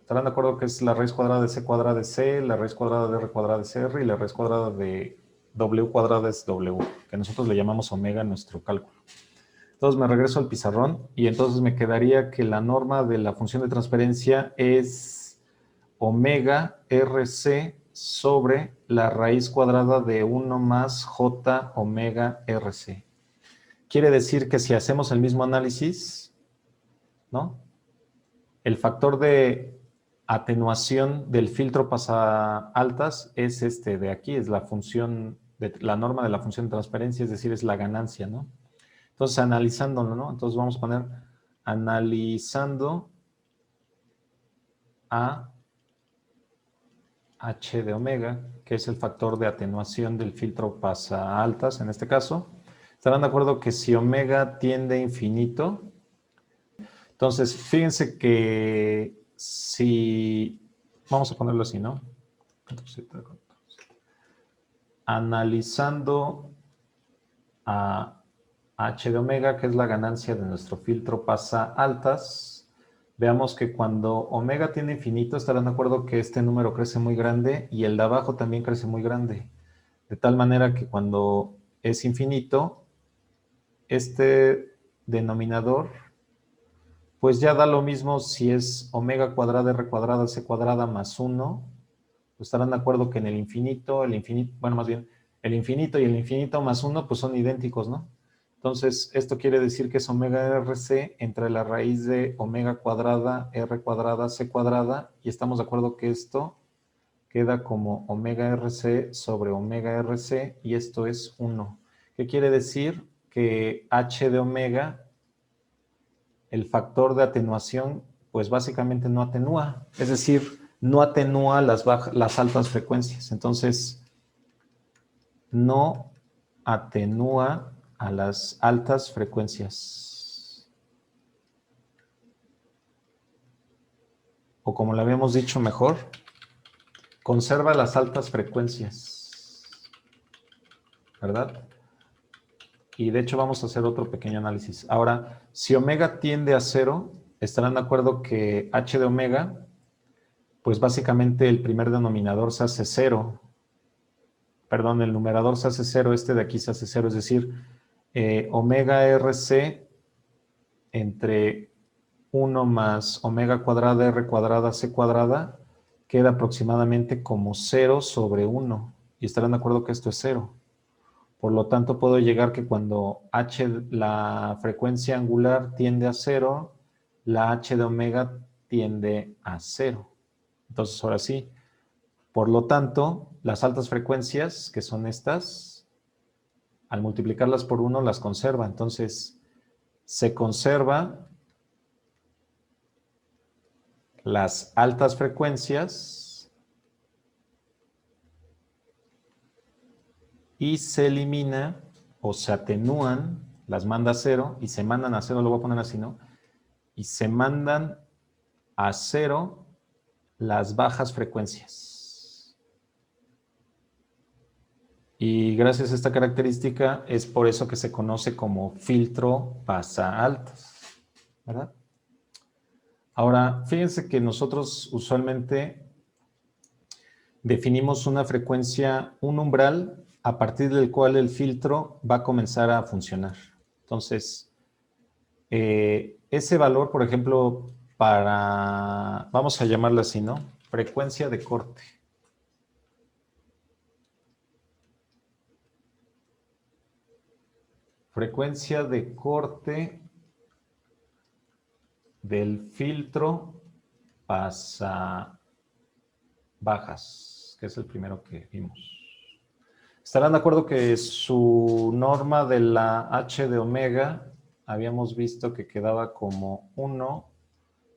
Estarán de acuerdo que es la raíz cuadrada de C cuadrada de C, la raíz cuadrada de R cuadrada de CR y la raíz cuadrada de W cuadrada es W, que nosotros le llamamos omega en nuestro cálculo. Entonces me regreso al pizarrón y entonces me quedaría que la norma de la función de transferencia es omega RC sobre la raíz cuadrada de 1 más J omega RC. Quiere decir que si hacemos el mismo análisis, ¿no? El factor de atenuación del filtro pasa-altas es este de aquí, es la función, la norma de la función de transferencia, es decir, es la ganancia, ¿no? Entonces, analizándolo, ¿no? Entonces vamos a poner analizando a h de omega, que es el factor de atenuación del filtro pasa-altas, en este caso. Estarán de acuerdo que si omega tiende a infinito, entonces, fíjense que si, vamos a ponerlo así, ¿no? Analizando a h de omega, que es la ganancia de nuestro filtro pasa altas, veamos que cuando omega tiene infinito, estarán de acuerdo que este número crece muy grande y el de abajo también crece muy grande. De tal manera que cuando es infinito, este denominador pues ya da lo mismo si es omega cuadrada r cuadrada c cuadrada más 1. Pues estarán de acuerdo que en el infinito, bueno, más bien, el infinito y el infinito más 1 pues son idénticos, ¿no? Entonces, esto quiere decir que es omega rc entre la raíz de omega cuadrada r cuadrada c cuadrada, y estamos de acuerdo que esto queda como omega rc sobre omega rc, y esto es 1. ¿Qué quiere decir? Que h de omega, el factor de atenuación, pues básicamente no atenúa, es decir, no atenúa las altas frecuencias. Entonces, no atenúa a las altas frecuencias. O como lo habíamos dicho mejor, conserva las altas frecuencias, ¿verdad? Y de hecho vamos a hacer otro pequeño análisis. Ahora, si omega tiende a 0, estarán de acuerdo que h de omega, pues básicamente el primer denominador se hace 0. Perdón, el numerador se hace 0, este de aquí se hace 0, es decir, omega RC entre 1 más omega cuadrada r cuadrada c cuadrada queda aproximadamente como 0 sobre 1. y estarán de acuerdo que esto es 0. Por lo tanto, puedo llegar que cuando h, la frecuencia angular tiende a 0, la h de omega tiende a 0. Entonces, ahora sí, por lo tanto, las altas frecuencias, que son estas, al multiplicarlas por 1, las conserva. Entonces, se conserva las altas frecuencias y se elimina o se atenúan, las manda a 0 y se mandan a 0, lo voy a poner así, ¿no? Y se mandan a 0 las bajas frecuencias. Y gracias a esta característica es por eso que se conoce como filtro pasa altas, ¿verdad? Ahora, fíjense que nosotros usualmente definimos una frecuencia, un umbral, a partir del cual el filtro va a comenzar a funcionar. Entonces, ese valor, por ejemplo, vamos a llamarlo así, ¿no? Frecuencia de corte. Frecuencia de corte del filtro pasa bajas, que es el primero que vimos. Estarán de acuerdo que su norma de la h de omega habíamos visto que quedaba como 1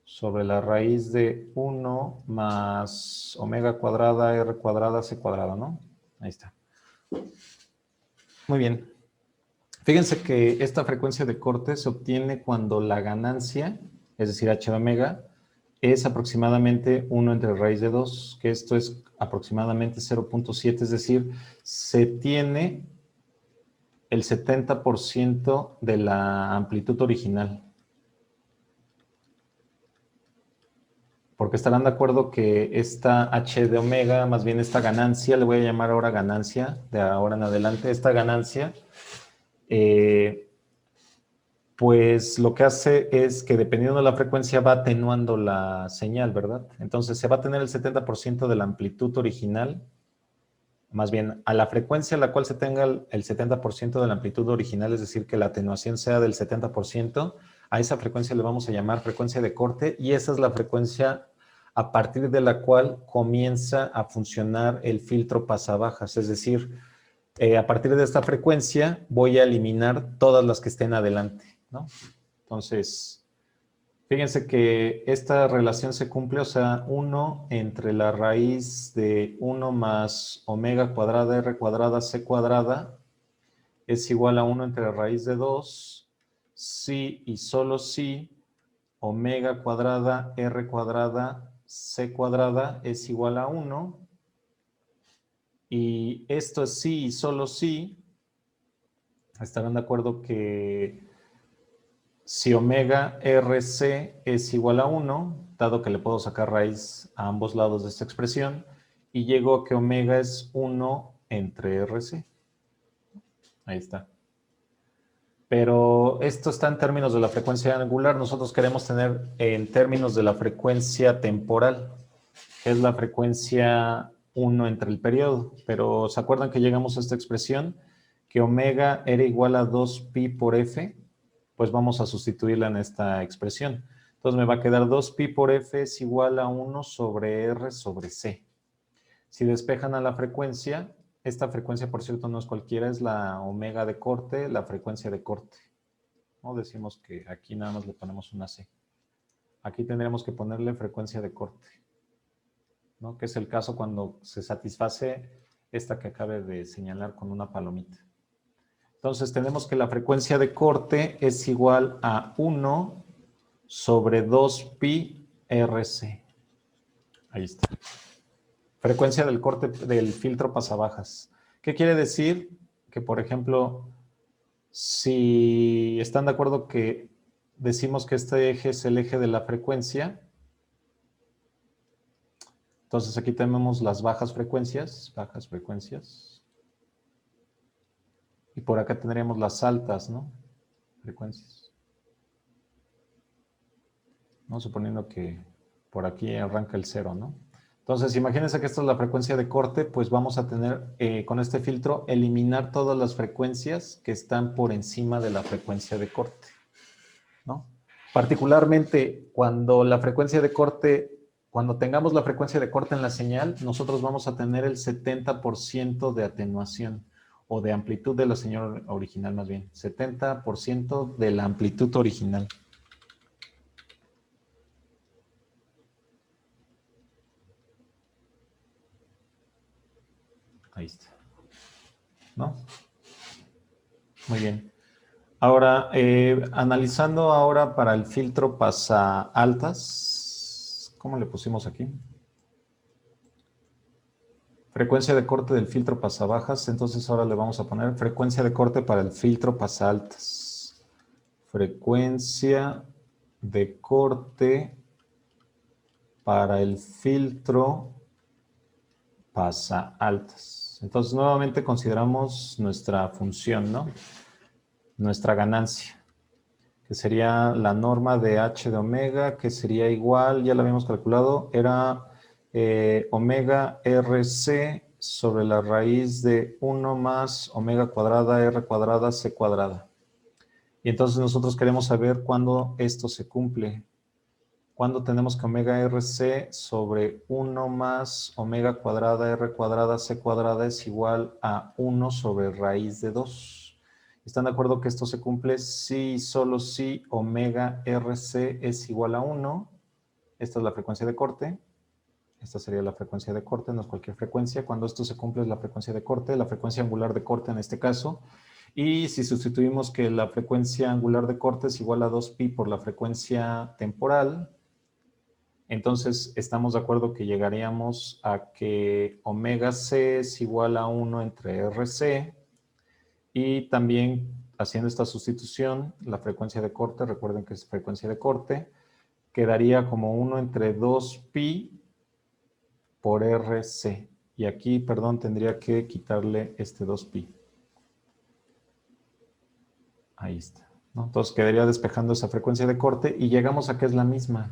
sobre la raíz de 1 más omega cuadrada, r cuadrada, c cuadrada, ¿no? Ahí está. Muy bien. Fíjense que esta frecuencia de corte se obtiene cuando la ganancia, es decir, h de omega, es aproximadamente 1 entre raíz de 2, que esto es aproximadamente 0.7, es decir, se tiene el 70% de la amplitud original. Porque estarán de acuerdo que esta h de omega, más bien esta ganancia, le voy a llamar ahora ganancia, de ahora en adelante, esta ganancia, pues lo que hace es que dependiendo de la frecuencia va atenuando la señal, ¿verdad? Entonces se va a tener el 70% de la amplitud original, más bien a la frecuencia a la cual se tenga el 70% de la amplitud original, es decir, que la atenuación sea del 70%, a esa frecuencia le vamos a llamar frecuencia de corte y esa es la frecuencia a partir de la cual comienza a funcionar el filtro pasabajas, es decir, a partir de esta frecuencia voy a eliminar todas las que estén adelante, ¿no? Entonces, fíjense que esta relación se cumple, o sea, 1 entre la raíz de 1 más omega cuadrada r cuadrada c cuadrada es igual a 1 entre la raíz de 2, si y solo si omega cuadrada r cuadrada c cuadrada es igual a 1. Y esto es sí y solo sí. Estarán de acuerdo que si omega RC es igual a 1, dado que le puedo sacar raíz a ambos lados de esta expresión, y llego a que omega es 1 entre RC. Ahí está. Pero esto está en términos de la frecuencia angular. Nosotros queremos tener en términos de la frecuencia temporal, que es la frecuencia 1 entre el periodo. Pero ¿se acuerdan que llegamos a esta expresión? Que omega era igual a 2pi por f. Pues vamos a sustituirla en esta expresión. Entonces me va a quedar 2pi por f es igual a 1 sobre r sobre c. Si despejan a la frecuencia, esta frecuencia, por cierto, no es cualquiera, es la omega de corte, la frecuencia de corte. No decimos que aquí nada más le ponemos una c. Aquí tendríamos que ponerle frecuencia de corte, ¿no? Que es el caso cuando se satisface esta que acabe de señalar con una palomita. Entonces tenemos que la frecuencia de corte es igual a 1 sobre 2pi rc. Ahí está. Frecuencia del corte del filtro pasabajas. ¿Qué quiere decir? Que, por ejemplo, si están de acuerdo que decimos que este eje es el eje de la frecuencia, entonces aquí tenemos las bajas frecuencias, y por acá tendríamos las altas, ¿no? Frecuencias. ¿No? Suponiendo que por aquí arranca el 0, ¿no? Entonces, imagínense que esta es la frecuencia de corte, pues vamos a tener con este filtro eliminar todas las frecuencias que están por encima de la frecuencia de corte, ¿no? Particularmente cuando la frecuencia de corte, cuando tengamos la frecuencia de corte en la señal, nosotros vamos a tener el 70% de atenuación o de amplitud de la señal original más bien, 70% de la amplitud original. Ahí está, ¿no? Muy bien. Ahora, analizando ahora para el filtro pasa altas, ¿cómo le pusimos aquí? Frecuencia de corte del filtro pasa bajas, entonces ahora le vamos a poner frecuencia de corte para el filtro pasa altas. Frecuencia de corte para el filtro pasa altas. Entonces nuevamente consideramos nuestra función, ¿no? Nuestra ganancia, que sería la norma de h de omega, que sería igual, ya lo habíamos calculado, era omega RC sobre la raíz de 1 más omega cuadrada R cuadrada C cuadrada. Y entonces nosotros queremos saber cuándo esto se cumple. Cuándo tenemos que omega RC sobre 1 más omega cuadrada R cuadrada C cuadrada es igual a 1 sobre raíz de 2. ¿Están de acuerdo que esto se cumple si solo si omega RC es igual a 1? Esta es la frecuencia de corte. Esta sería la frecuencia de corte, no es cualquier frecuencia. Cuando esto se cumple es la frecuencia de corte, la frecuencia angular de corte en este caso. Y si sustituimos que la frecuencia angular de corte es igual a 2pi por la frecuencia temporal, entonces estamos de acuerdo que llegaríamos a que omega c es igual a 1 entre RC. Y también haciendo esta sustitución, la frecuencia de corte, recuerden que es frecuencia de corte, quedaría como 1 entre 2pi por RC. Y aquí, perdón, tendría que quitarle este 2pi. Ahí está, ¿no? Entonces quedaría despejando esa frecuencia de corte y llegamos a que es la misma.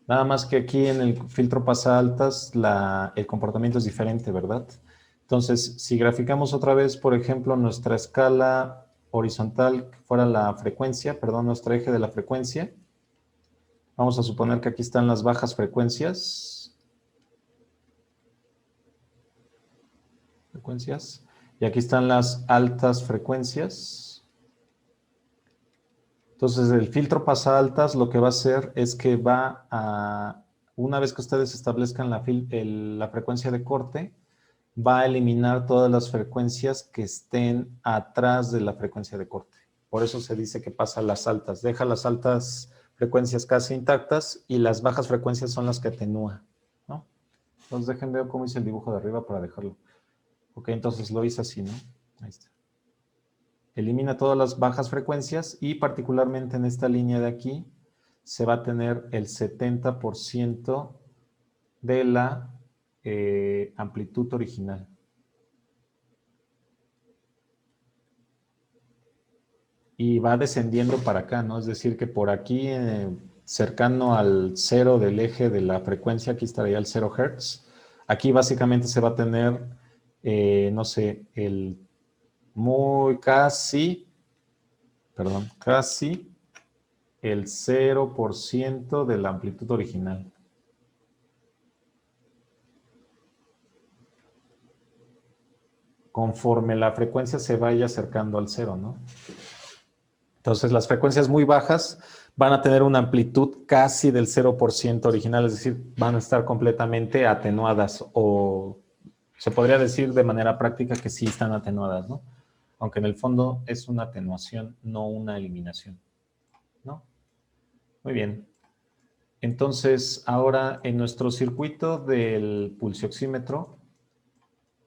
Nada más que aquí en el filtro pasa altas el comportamiento es diferente, ¿verdad? Entonces, si graficamos otra vez, por ejemplo, nuestra escala horizontal, que fuera la frecuencia, perdón, nuestro eje de la frecuencia, vamos a suponer que aquí están las bajas frecuencias, y aquí están las altas frecuencias. Entonces, el filtro pasa altas lo que va a hacer es que va a, una vez que ustedes establezcan la frecuencia de corte, va a eliminar todas las frecuencias que estén atrás de la frecuencia de corte. Por eso se dice que pasa las altas. Deja las altas frecuencias casi intactas y las bajas frecuencias son las que atenúa, ¿no? Entonces dejen ver cómo hice el dibujo de arriba para dejarlo. Ok, entonces lo hice así, ¿no? Ahí está. Elimina todas las bajas frecuencias y particularmente en esta línea de aquí se va a tener el 70% de la amplitud original. Y va descendiendo para acá, ¿no? Es decir, que por aquí, cercano al cero del eje de la frecuencia, aquí estaría el 0 Hz. Aquí básicamente se va a tener, no sé, casi el 0% de la amplitud original. Conforme la frecuencia se vaya acercando al cero, ¿no? Entonces, las frecuencias muy bajas van a tener una amplitud casi del 0% original, es decir, van a estar completamente atenuadas o se podría decir de manera práctica que sí están atenuadas, ¿no? Aunque en el fondo es una atenuación, no una eliminación, ¿no? Muy bien. Entonces, ahora en nuestro circuito del pulsioxímetro,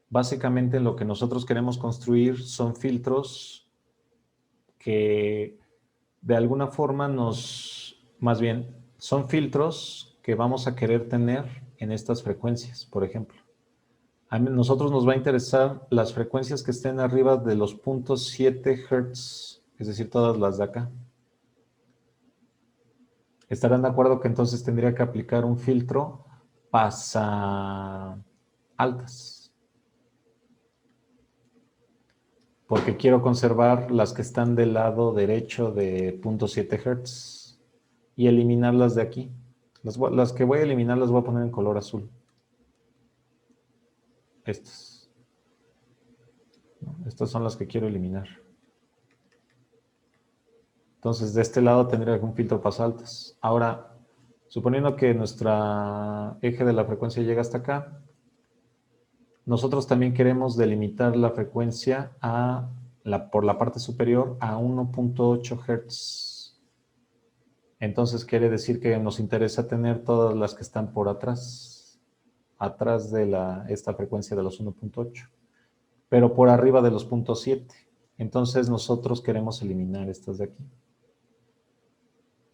básicamente lo que nosotros queremos construir son filtros que de alguna forma más bien, son filtros que vamos a querer tener en estas frecuencias, por ejemplo. A nosotros nos va a interesar las frecuencias que estén arriba de los 0.7 Hz, es decir, todas las de acá. ¿Estarán de acuerdo que entonces tendría que aplicar un filtro pasa altas. Porque quiero conservar las que están del lado derecho de 0.7 Hz y eliminarlas de aquí. Las que voy a eliminar las voy a poner en color azul. Estas. Estas son las que quiero eliminar. Entonces, de este lado tendría algún filtro pasaltas. Ahora, suponiendo que nuestro eje de la frecuencia llega hasta acá, nosotros también queremos delimitar la frecuencia por la parte superior a 1.8 Hz. Entonces, quiere decir que nos interesa tener todas las que están por atrás de esta frecuencia de los 1.8, pero por arriba de los 0.7. Entonces, nosotros queremos eliminar estas de aquí.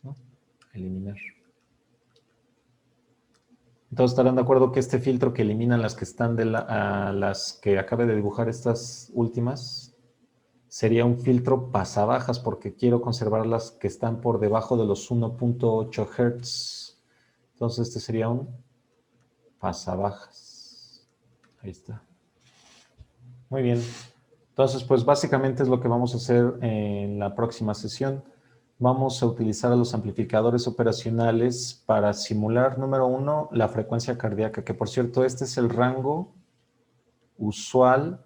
¿No? Eliminar. Entonces estarán de acuerdo que este filtro que elimina las que están las que acabe de dibujar, estas últimas, sería un filtro pasabajas porque quiero conservar las que están por debajo de los 1.8 Hz. Entonces este sería un pasabajas. Ahí está. Muy bien. Entonces, pues básicamente es lo que vamos a hacer en la próxima sesión. Vamos a utilizar a los amplificadores operacionales para simular, número 1, la frecuencia cardíaca, que por cierto, este es el rango usual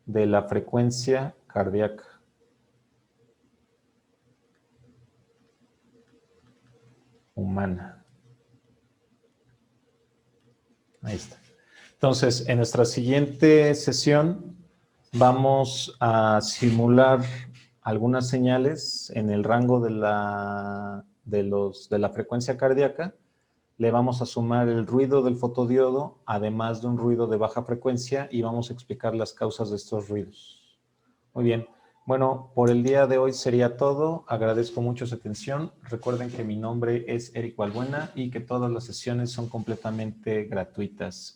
de la frecuencia cardíaca. Humana. Ahí está. Entonces, en nuestra siguiente sesión vamos a simular algunas señales en el rango de la frecuencia cardíaca. Le vamos a sumar el ruido del fotodiodo, además de un ruido de baja frecuencia, y vamos a explicar las causas de estos ruidos. Muy bien. Bueno, por el día de hoy sería todo. Agradezco mucho su atención. Recuerden que mi nombre es Eric Balbuena y que todas las sesiones son completamente gratuitas.